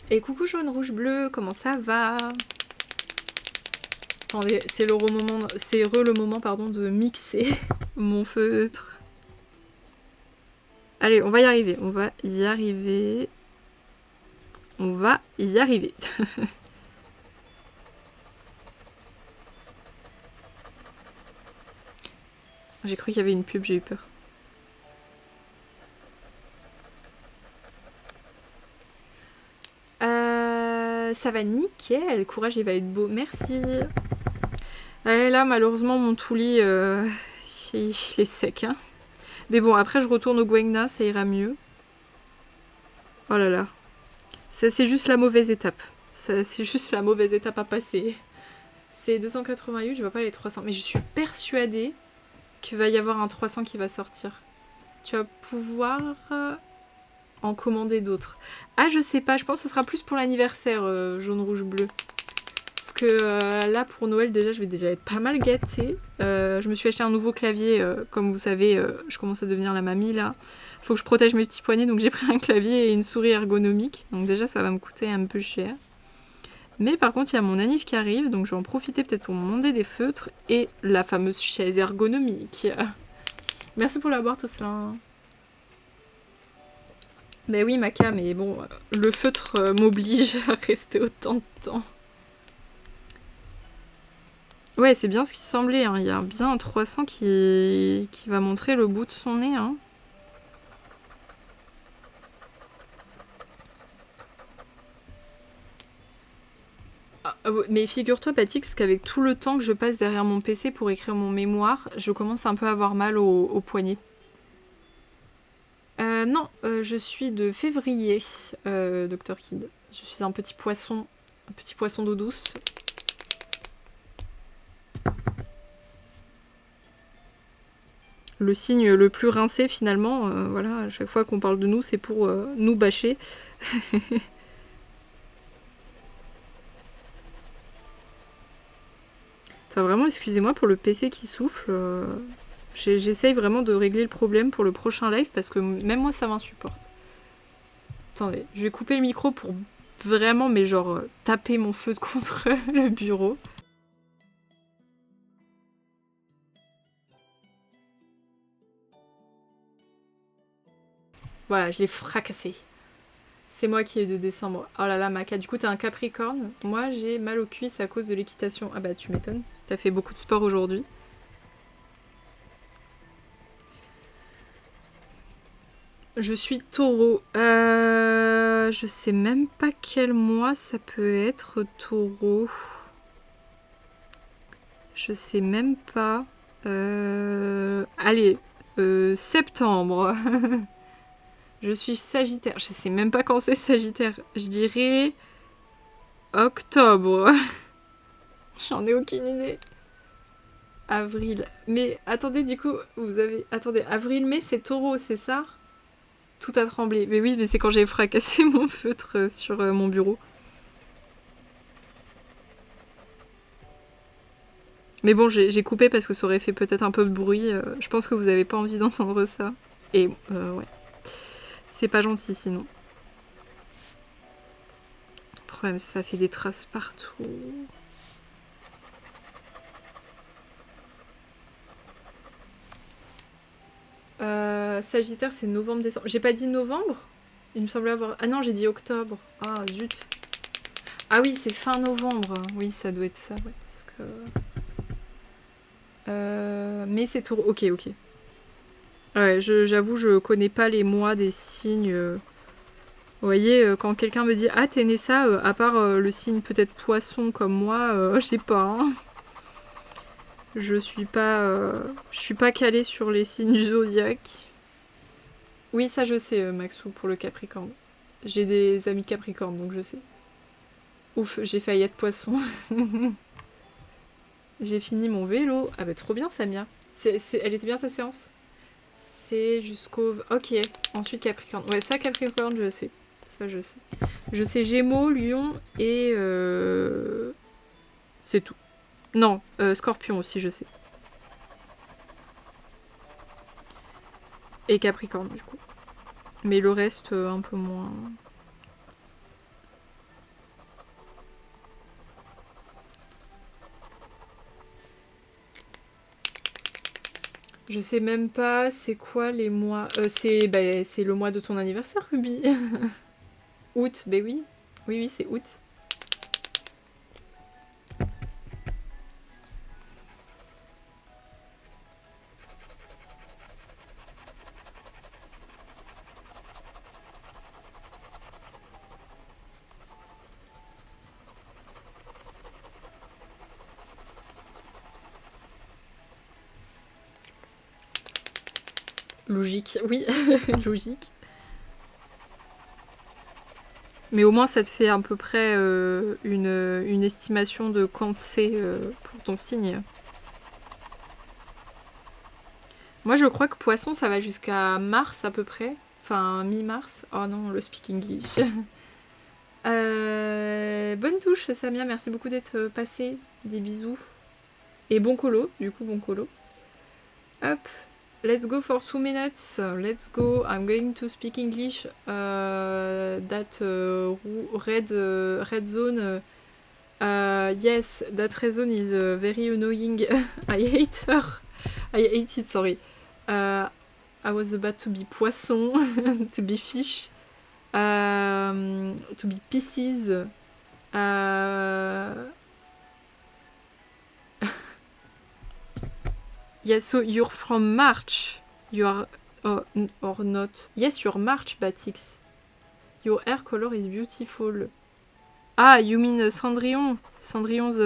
Et coucou jaune, rouge, bleu, comment ça va? Attendez, c'est le moment pardon, de mixer mon feutre. Allez, on va y arriver, on va y arriver. On va y arriver. J'ai cru qu'il y avait une pub, j'ai eu peur. Ça va nickel, courage, il va être beau, merci. Allez, là, malheureusement, mon toulis, il est sec. Hein. Mais bon, après, je retourne au Gwegna, ça ira mieux. Oh là là. C'est juste la mauvaise étape. C'est juste la mauvaise étape à passer. C'est 288, je vois pas les 300. Mais je suis persuadée qu'il va y avoir un 300 qui va sortir. Tu vas pouvoir en commander d'autres. Ah, je sais pas, je pense que ce sera plus pour l'anniversaire jaune, rouge, bleu. Parce que là, pour Noël, déjà, je vais déjà être pas mal gâtée. Je me suis acheté un nouveau clavier. Comme vous savez, je commence à devenir la mamie, là. Faut que je protège mes petits poignets, donc j'ai pris un clavier et une souris ergonomique. Donc déjà, ça va me coûter un peu cher. Mais par contre, il y a mon anniv qui arrive, donc je vais en profiter peut-être pour me demander des feutres et la fameuse chaise ergonomique. Merci pour la boîte, Tosselin. Mais oui, Maca, mais bon, le feutre m'oblige à rester autant de temps. Ouais, c'est bien ce qui semblait, hein. Il y a bien un 300 qui va montrer le bout de son nez. Hein. Mais figure-toi, Patix, qu'avec tout le temps que je passe derrière mon PC pour écrire mon mémoire, je commence un peu à avoir mal au poignet. Non, je suis de février, Dr. Kid. Je suis un petit poisson d'eau douce. Le signe le plus rincé finalement, voilà, à chaque fois qu'on parle de nous, c'est pour nous bâcher. Ça vraiment, excusez-moi pour le PC qui souffle. J'essaye vraiment de régler le problème pour le prochain live parce que même moi ça m'insupporte. Attendez, je vais couper le micro pour vraiment, mais genre, taper mon feu contre le bureau. Voilà, je l'ai fracassé. C'est moi qui ai eu de décembre. Oh là là, Maca, du coup t'es un Capricorne. Moi j'ai mal aux cuisses à cause de l'équitation. Ah bah tu m'étonnes, si t'as fait beaucoup de sport aujourd'hui. Je suis taureau. Je sais même pas quel mois ça peut être taureau. Je sais même pas. Allez, septembre. Je suis Sagittaire. Je sais même pas quand c'est Sagittaire. Je dirais octobre. J'en ai aucune idée. Avril. Mais attendez, du coup, vous avez... Attendez, avril-mai, c'est taureau, c'est ça? Tout a tremblé. Mais oui, mais c'est quand j'ai fracassé mon feutre sur mon bureau. Mais bon, j'ai coupé parce que ça aurait fait peut-être un peu de bruit. Je pense que vous avez pas envie d'entendre ça. Et ouais. C'est pas gentil sinon. Le problème, ça fait des traces partout. Sagittaire, c'est novembre-décembre. J'ai pas dit novembre? Il me semblait avoir... Ah non, j'ai dit octobre. Ah, zut. Ah oui, c'est fin novembre. Oui, ça doit être ça, ouais. Parce que... mais c'est tout... Ok, ok. Ouais, j'avoue, je connais pas les mois des signes. Vous voyez, quand quelqu'un me dit « Ah, t'es né ça », à part le signe peut-être poisson comme moi, je sais pas. Hein. Je suis pas calée sur les signes du zodiaque. Oui, ça je sais, Maxou, pour le Capricorne. J'ai des amis Capricorne, donc je sais. Ouf, j'ai failli être poisson. J'ai fini mon vélo. Ah bah trop bien, Samia. Elle était bien ta séance? C'est jusqu'au... Ok, ensuite Capricorne. Ouais, ça Capricorne, je sais. Ça je sais. Je sais Gémeaux, Lion et... C'est tout. Non, Scorpion aussi, je sais. Et Capricorne, du coup. Mais le reste, un peu moins... Je sais même pas c'est quoi les mois. C'est le mois de ton anniversaire, Ruby. Août, ben oui. Oui, oui, c'est août. Logique, oui, logique. Mais au moins, ça te fait à peu près une estimation de quand c'est pour ton signe. Moi, je crois que poisson, ça va jusqu'à mars à peu près. Enfin, mi-mars. Oh non, le speak English. Bonne touche, Samia. Merci beaucoup d'être passé. Des bisous. Et bon colo, du coup, bon colo. Hop. Let's go for 2 minutes. Let's go. I'm going to speak English. That red zone. Yes, that red zone is very annoying. I hate her. I hate it, sorry. I was about to be poisson, to be fish, to be pieces. Yes, so you're from March. You are or not. Yes, you're March, Batix. Your hair color is beautiful. Ah, you mean Cendrillon? Cendrillon's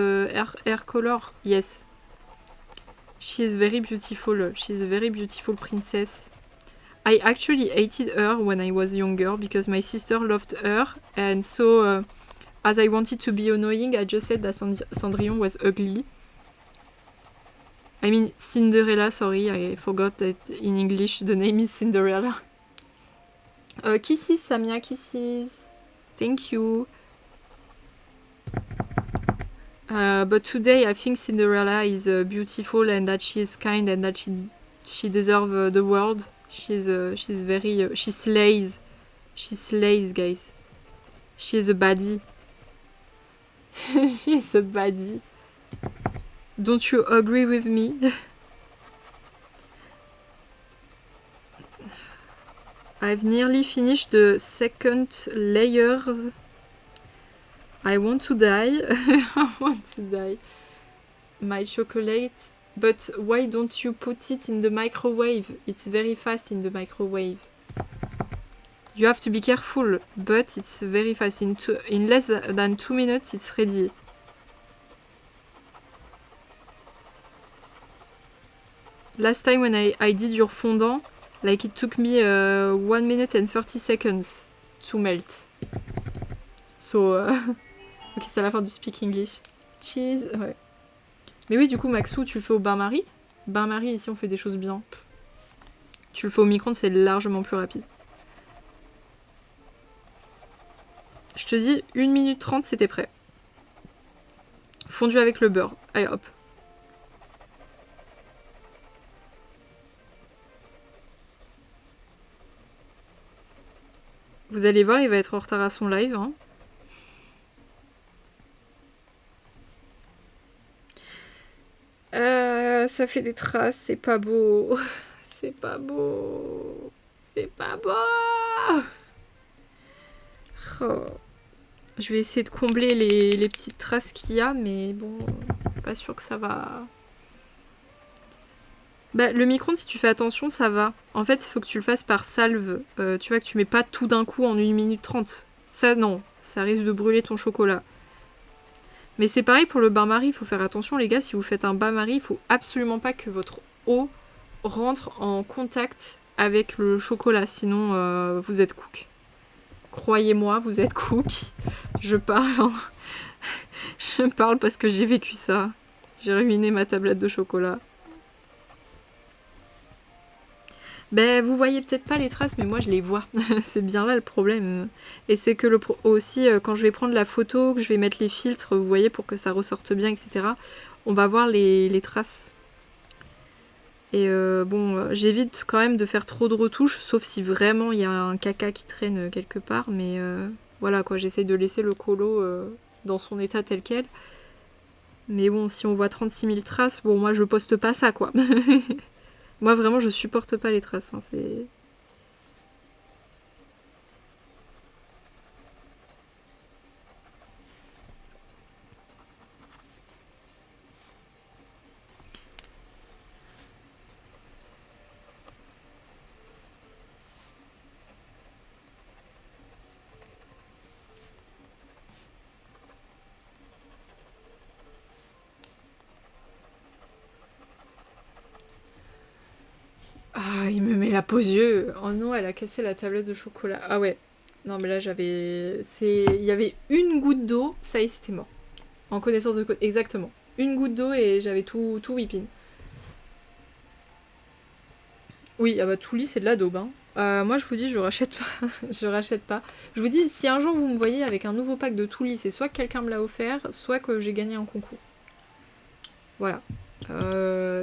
hair color. Yes. She is very beautiful. She is a very beautiful princess. I actually hated her when I was younger because my sister loved her, and so as I wanted to be annoying, I just said that Cendrillon was ugly. I mean Cinderella, sorry, I forgot that in English the name is Cinderella. Kisses, Samia, kisses. Thank you. But today I think Cinderella is beautiful and that she is kind and that she deserves the world. She's very she slays. She slays, guys. She's a baddie. She's a baddie. Don't you agree with me? I've nearly finished the second layers. I want to die. I want to die. My chocolate. But why don't you put it in the microwave? It's very fast in the microwave. You have to be careful, but it's very fast. In less than 2 minutes, it's ready. Last time when I did your fondant, like it took me 1 minute and 30 seconds to melt. So, ok, c'est à la fin du speak English. Cheese, ouais. Mais oui, du coup, Maxou, tu le fais au bain-marie. Bain-marie, ici, on fait des choses bien. Tu le fais au micro-ondes, c'est largement plus rapide. Je te dis, 1 minute 30, c'était prêt. Fondu avec le beurre. Allez, hop. Vous allez voir, il va être en retard à son live. Hein. Ça fait des traces, c'est pas beau. C'est pas beau. C'est pas beau. Oh. Je vais essayer de combler les petites traces qu'il y a, mais bon, pas sûr que ça va... Bah, le micro-ondes, si tu fais attention, ça va. En fait, il faut que tu le fasses par salve. Tu vois que tu mets pas tout d'un coup en 1 minute 30. Ça, non. Ça risque de brûler ton chocolat. Mais c'est pareil pour le bain-marie. Il faut faire attention, les gars. Si vous faites un bain-marie, il faut absolument pas que votre eau rentre en contact avec le chocolat. Sinon, vous êtes cook. Croyez-moi, vous êtes cook. Je parle. Hein. Je parle parce que j'ai vécu ça. J'ai ruiné ma tablette de chocolat. Ben, vous voyez peut-être pas les traces, mais moi je les vois. C'est bien là le problème. Et c'est que aussi, quand je vais prendre la photo, que je vais mettre les filtres, vous voyez, pour que ça ressorte bien, etc., on va voir les traces. Et bon, j'évite quand même de faire trop de retouches, sauf si vraiment il y a un caca qui traîne quelque part. Mais voilà, quoi, j'essaye de laisser le colo dans son état tel quel. Mais bon, si on voit 36 000 traces, bon, moi je poste pas ça, quoi. Moi, vraiment, je supporte pas les traces. Hein, c'est... Ah, il me met la pose yeux. Oh non, elle a cassé la tablette de chocolat. Ah ouais. Non, mais là, j'avais... Il y avait une goutte d'eau, ça y est, c'était mort. En connaissance de cause. Exactement. Une goutte d'eau et j'avais tout whipping. Oui, ah bah tout lit, c'est de la daube. Hein. Moi, je vous dis, je rachète pas. Je rachète pas. Je vous dis, si un jour vous me voyez avec un nouveau pack de tout lit, c'est soit que quelqu'un me l'a offert, soit que j'ai gagné un concours. Voilà.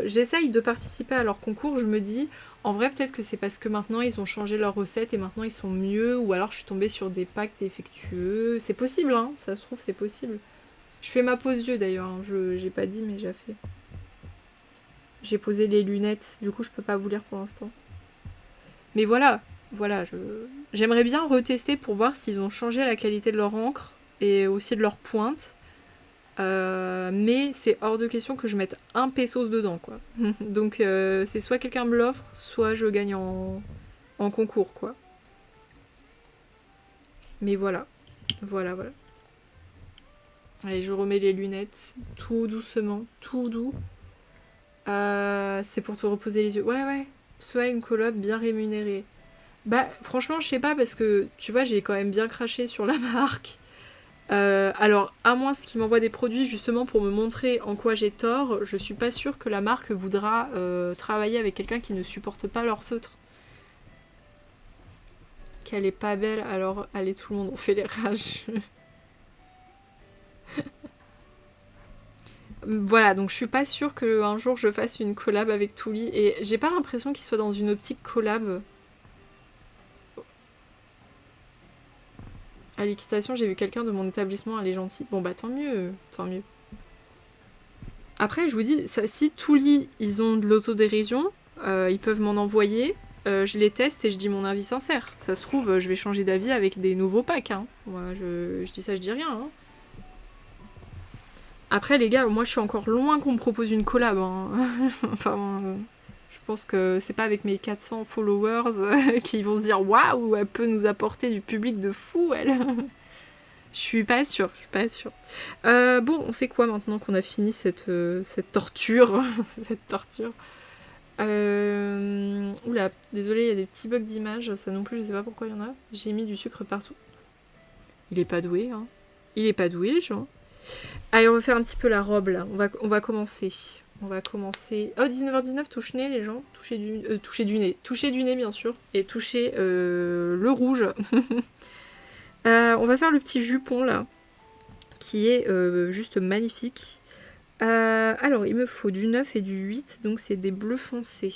J'essaye de participer à leur concours, je me dis, en vrai peut-être que c'est parce que maintenant ils ont changé leur recette et maintenant ils sont mieux, ou alors je suis tombée sur des packs défectueux. C'est possible, hein, ça se trouve, c'est possible. Je fais ma pose yeux d'ailleurs, hein. J'ai pas dit mais j'ai fait. J'ai posé les lunettes, du coup je peux pas vous lire pour l'instant. Mais voilà, j'aimerais bien retester pour voir s'ils ont changé la qualité de leur encre et aussi de leur pointe. Mais c'est hors de question que je mette un pesos dedans, quoi. Donc c'est soit quelqu'un me l'offre, soit je gagne en concours, quoi. Mais voilà. Voilà. Allez, je remets les lunettes, tout doucement, tout doux. C'est pour te reposer les yeux. Ouais. Soit une coloc bien rémunérée. Bah, franchement, je sais pas, parce que, tu vois, j'ai quand même bien craché sur la marque. Alors, à moins qu'ils m'envoient des produits justement pour me montrer en quoi j'ai tort, je suis pas sûre que la marque voudra travailler avec quelqu'un qui ne supporte pas leur feutre. Qu'elle est pas belle, alors allez tout le monde, on fait les rages. Voilà, donc je suis pas sûre qu'un jour je fasse une collab avec Touli, et j'ai pas l'impression qu'il soit dans une optique collab. À l'équitation, j'ai vu quelqu'un de mon établissement, elle est gentille. Bon bah tant mieux. Après, je vous dis, si Touli, ils ont de l'autodérision, ils peuvent m'en envoyer. je les teste et je dis mon avis sincère. Ça se trouve, je vais changer d'avis avec des nouveaux packs. Hein. Moi, je dis ça, je dis rien. Hein. Après, les gars, moi, je suis encore loin qu'on me propose une collab. Hein. Enfin, je pense que c'est pas avec mes 400 followers qui vont se dire waouh, elle peut nous apporter du public de fou, elle. Je suis pas sûre, je suis pas sûre. Bon, on fait quoi maintenant qu'on a fini cette torture cette torture. Oula, désolé, il y a des petits bugs d'image, ça non plus, je sais pas pourquoi il y en a. J'ai mis du sucre partout. Il est pas doué, hein. Il est pas doué, les gens. Allez, on va faire un petit peu la robe, là. On va commencer. On va commencer... Oh, 19h19, touche-nez, les gens. Toucher du nez. Toucher du nez, bien sûr. Et toucher le rouge. On va faire le petit jupon, là. Qui est juste magnifique. Alors, il me faut du 9 et du 8, donc c'est des bleus foncés.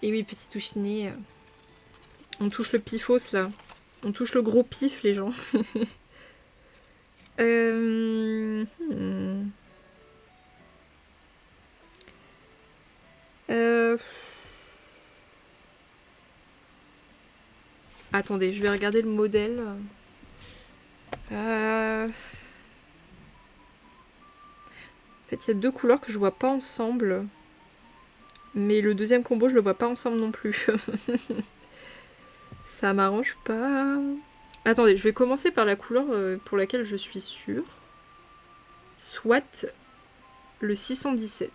Et oui, petit touche-nez. On touche le pifos, là. On touche le gros pif, les gens. Attendez, je vais regarder le modèle. En fait, il y a deux couleurs que je vois pas ensemble. Mais le deuxième combo, je le vois pas ensemble non plus. Ça m'arrange pas. Attendez, je vais commencer par la couleur pour laquelle je suis sûre. Soit le 617.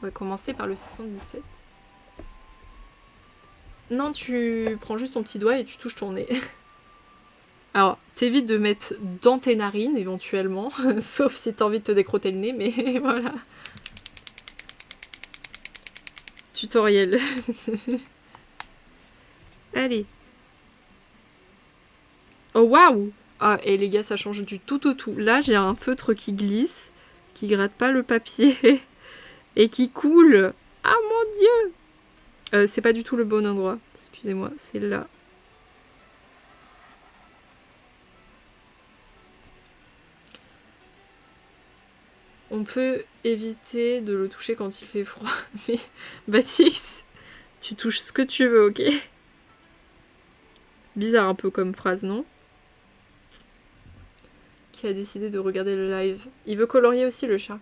On va commencer par le 617. Non, tu prends juste ton petit doigt et tu touches ton nez. Alors, t'évites de mettre dans tes narines, éventuellement. Sauf si t'as envie de te décrotter le nez, mais voilà. Tutoriel. Allez. Oh, waouh! Ah, et les gars, ça change du tout au tout. Là, j'ai un feutre qui glisse, qui gratte pas le papier, et qui coule. Ah, mon Dieu! C'est pas du tout le bon endroit. Excusez-moi, c'est là. On peut éviter de le toucher quand il fait froid. Mais Baptiste, tu touches ce que tu veux, ok? Bizarre un peu comme phrase, non? Qui a décidé de regarder le live. Il veut colorier aussi le chat.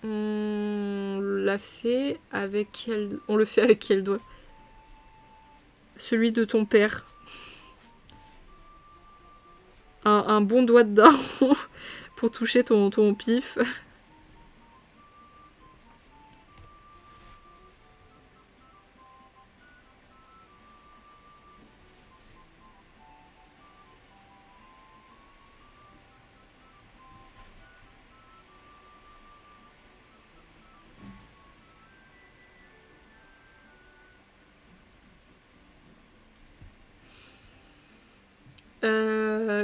On l'a fait avec quel... On le fait avec quel doigt? Celui de ton père. Un bon doigt de daron pour toucher ton pif.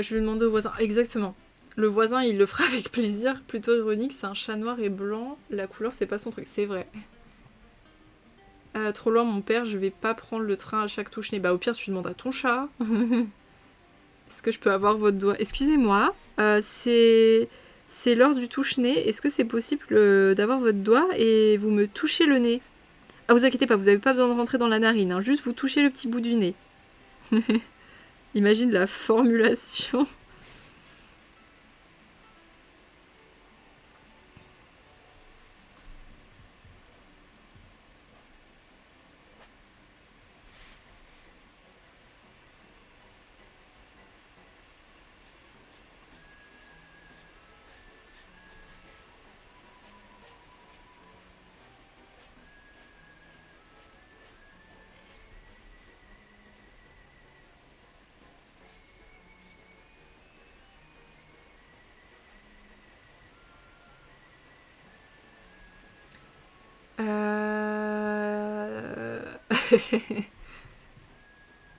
Je vais demander au voisin. Exactement. Le voisin, il le fera avec plaisir. Plutôt ironique, c'est un chat noir et blanc. La couleur, c'est pas son truc. C'est vrai. Trop loin, mon père, je vais pas prendre le train à chaque touche-nez. Bah, au pire, tu demandes à ton chat. Est-ce que je peux avoir votre doigt? Excusez-moi, c'est l'heure du touche-nez. Est-ce que c'est possible d'avoir votre doigt et vous me touchez le nez? Ah, vous inquiétez pas, vous avez pas besoin de rentrer dans la narine. Hein. Juste, vous touchez le petit bout du nez. Imagine la formulation.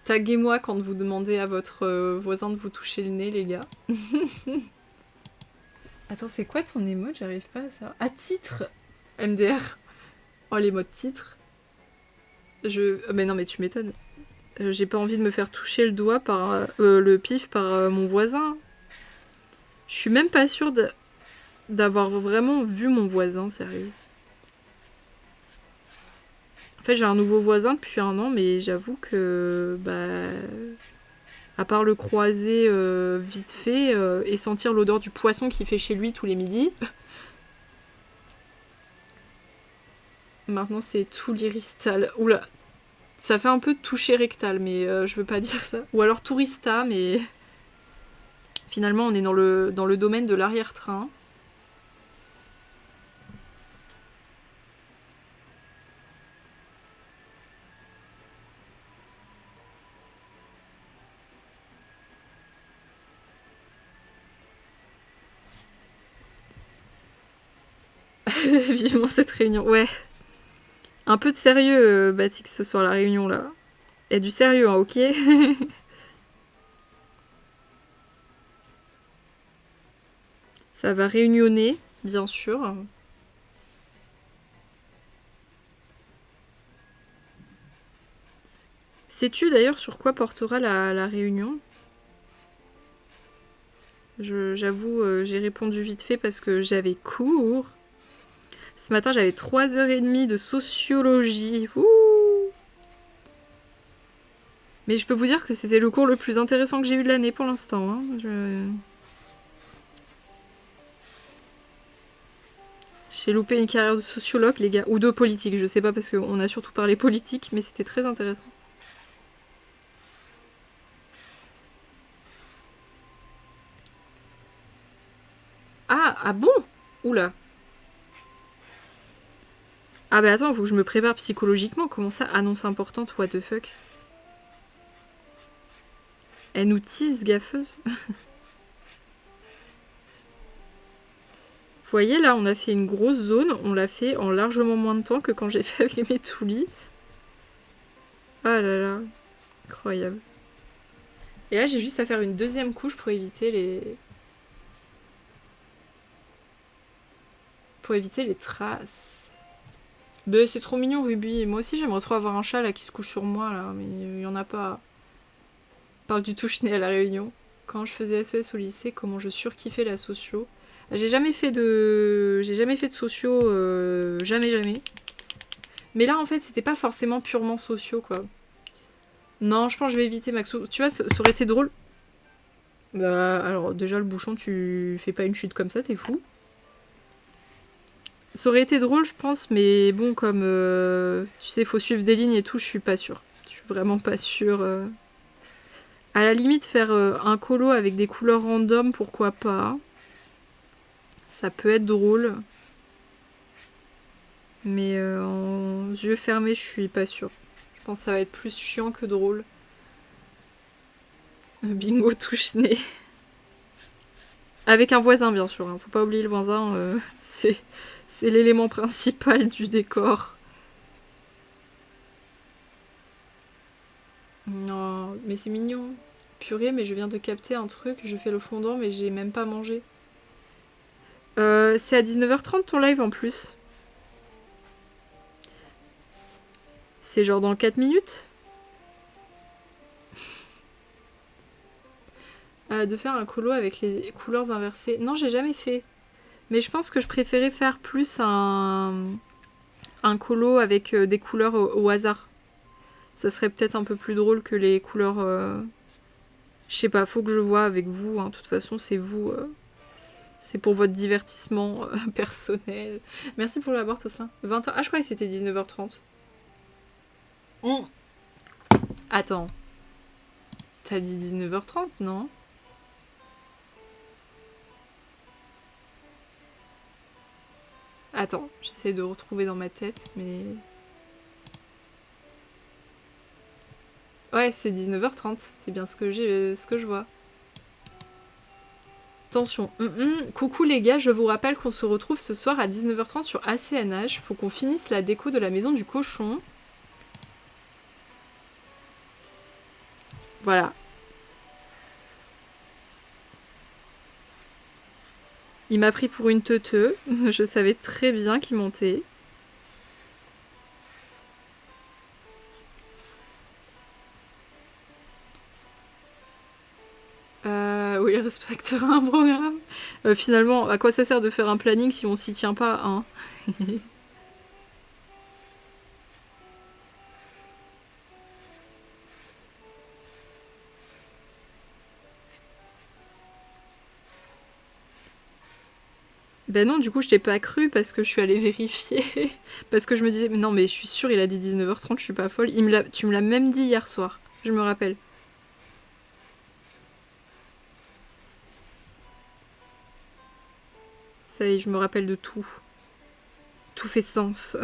Taguez-moi quand vous demandez à votre voisin de vous toucher le nez, les gars. Attends, c'est quoi ton émote? J'arrive pas à ça. Ah, titre MDR. Oh, les mots de titre. Mais non, mais tu m'étonnes. J'ai pas envie de me faire toucher le doigt par le pif par mon voisin. Je suis même pas sûre d'avoir vraiment vu mon voisin, sérieux. En fait, j'ai un nouveau voisin depuis 1 an, mais j'avoue que, à part le croiser vite fait et sentir l'odeur du poisson qu'il fait chez lui tous les midis, maintenant c'est tout l'iristal. Oula, ça fait un peu toucher rectal, mais je veux pas dire ça. Ou alors tourista, mais finalement on est dans le domaine de l'arrière-train. Vivement cette réunion, ouais. Un peu de sérieux, Batix, ce soir, la réunion, là. Il y a du sérieux, hein, ok. Ça va réunionner, bien sûr. Sais-tu d'ailleurs sur quoi portera la réunion? J'avoue, j'ai répondu vite fait parce que j'avais cours. Ce matin, j'avais 3h30 de sociologie. Ouh. Mais je peux vous dire que c'était le cours le plus intéressant que j'ai eu de l'année pour l'instant. Hein. J'ai loupé une carrière de sociologue, les gars. Ou de politique, je sais pas, parce qu'on a surtout parlé politique, mais c'était très intéressant. Ah bon? Oula. Ah bah attends, faut que je me prépare psychologiquement. Comment ça, annonce importante, what the fuck? Elle nous tease, gaffeuse. Vous voyez, là, on a fait une grosse zone. On l'a fait en largement moins de temps que quand j'ai fait avec mes toulis. Ah là là. Incroyable. Et là, j'ai juste à faire une deuxième couche pour éviter les... traces. Mais c'est trop mignon, Ruby. Moi aussi, j'aimerais trop avoir un chat là qui se couche sur moi, là. Mais il y en a pas. Parle du touche-nez à la Réunion. Quand je faisais SES au lycée, comment je surkiffais la socio. J'ai jamais fait de socio, jamais. Mais là, en fait, c'était pas forcément purement socio, quoi. Non, je pense que je vais éviter Max. Tu vois, ça aurait été drôle. Bah, alors, déjà, le bouchon, tu fais pas une chute comme ça, t'es fou. Ça aurait été drôle, je pense, mais bon, comme tu sais, faut suivre des lignes et tout, je suis pas sûre. Je suis vraiment pas sûre. À la limite, faire un colo avec des couleurs random, pourquoi pas. Ça peut être drôle. Mais en yeux fermés, je suis pas sûre. Je pense que ça va être plus chiant que drôle. Bingo touche-nez. Avec un voisin, bien sûr. Hein. Faut pas oublier le voisin. C'est l'élément principal du décor. Non, mais c'est mignon. Purée, mais je viens de capter un truc. Je fais le fondant, mais j'ai même pas mangé. C'est à 19h30 ton live en plus. C'est genre dans 4 minutes. De faire un colo avec les couleurs inversées. Non, j'ai jamais fait. Mais je pense que je préférais faire plus un colo avec des couleurs au hasard. Ça serait peut-être un peu plus drôle que les couleurs... Je sais pas, faut que je vois avec vous. Hein. De toute façon, c'est vous. C'est pour votre divertissement personnel. Merci pour la boîte au sein. 20h. Ah, je croyais que c'était 19h30. Attends. T'as dit 19h30, non? Attends, j'essaie de retrouver dans ma tête, mais... Ouais, c'est 19h30, c'est bien ce que je vois. Attention, coucou les gars, je vous rappelle qu'on se retrouve ce soir à 19h30 sur ACNH. Faut qu'on finisse la déco de la maison du cochon. Voilà. Il m'a pris pour une teuteux. Je savais très bien qu'il montait. Oui, il respectera un programme. Finalement, à quoi ça sert de faire un planning si on s'y tient pas, hein? Ben non, du coup, je t'ai pas cru parce que je suis allée vérifier. Parce que je me disais, non, mais je suis sûre, il a dit 19h30, je suis pas folle. Tu me l'as même dit hier soir, je me rappelle. Ça y est, je me rappelle de tout. Tout fait sens.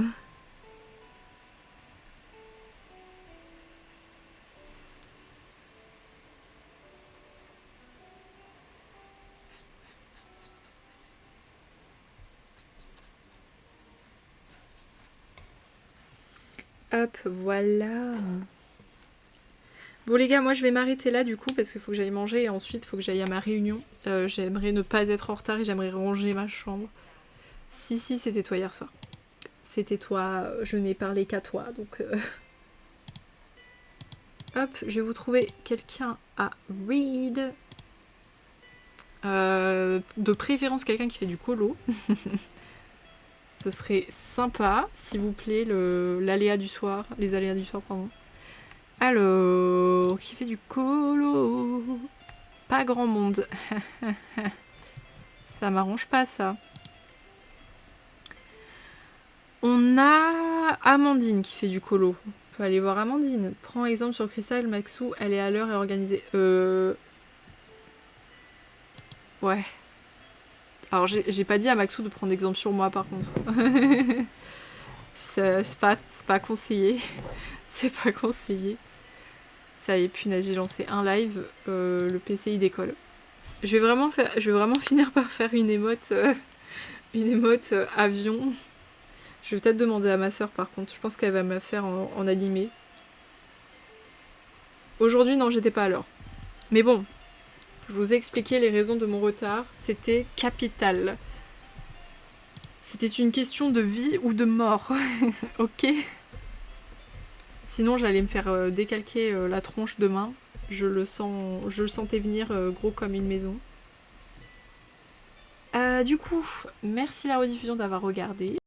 Hop, voilà. Bon les gars, moi je vais m'arrêter là du coup parce qu'il faut que j'aille manger et ensuite il faut que j'aille à ma réunion. J'aimerais ne pas être en retard et j'aimerais ranger ma chambre. Si, c'était toi hier soir. C'était toi, je n'ai parlé qu'à toi, donc... Hop, je vais vous trouver quelqu'un à read. De préférence quelqu'un qui fait du colo. Ce serait sympa, s'il vous plaît, l'aléa du soir. Les aléas du soir, pardon. Alors, qui fait du colo? Pas grand monde. Ça m'arrange pas, ça. On a Amandine qui fait du colo. On peut aller voir Amandine. Prends exemple sur Cristal, Maxou, elle est à l'heure et organisée. Ouais. Alors, j'ai pas dit à Maxou de prendre exemple sur moi, par contre. C'est pas conseillé. C'est pas conseillé. Ça y est, punaise, j'ai lancé un live, le PC il décolle. Je vais vraiment finir par faire une émote avion. Je vais peut-être demander à ma soeur par contre, je pense qu'elle va me la faire en animé. Aujourd'hui non, j'étais pas à l'heure. Mais bon, je vous ai expliqué les raisons de mon retard, c'était capital. C'était une question de vie ou de mort, ok? Sinon j'allais me faire décalquer la tronche demain. Je le sentais venir gros comme une maison. Du coup, merci la rediffusion d'avoir regardé.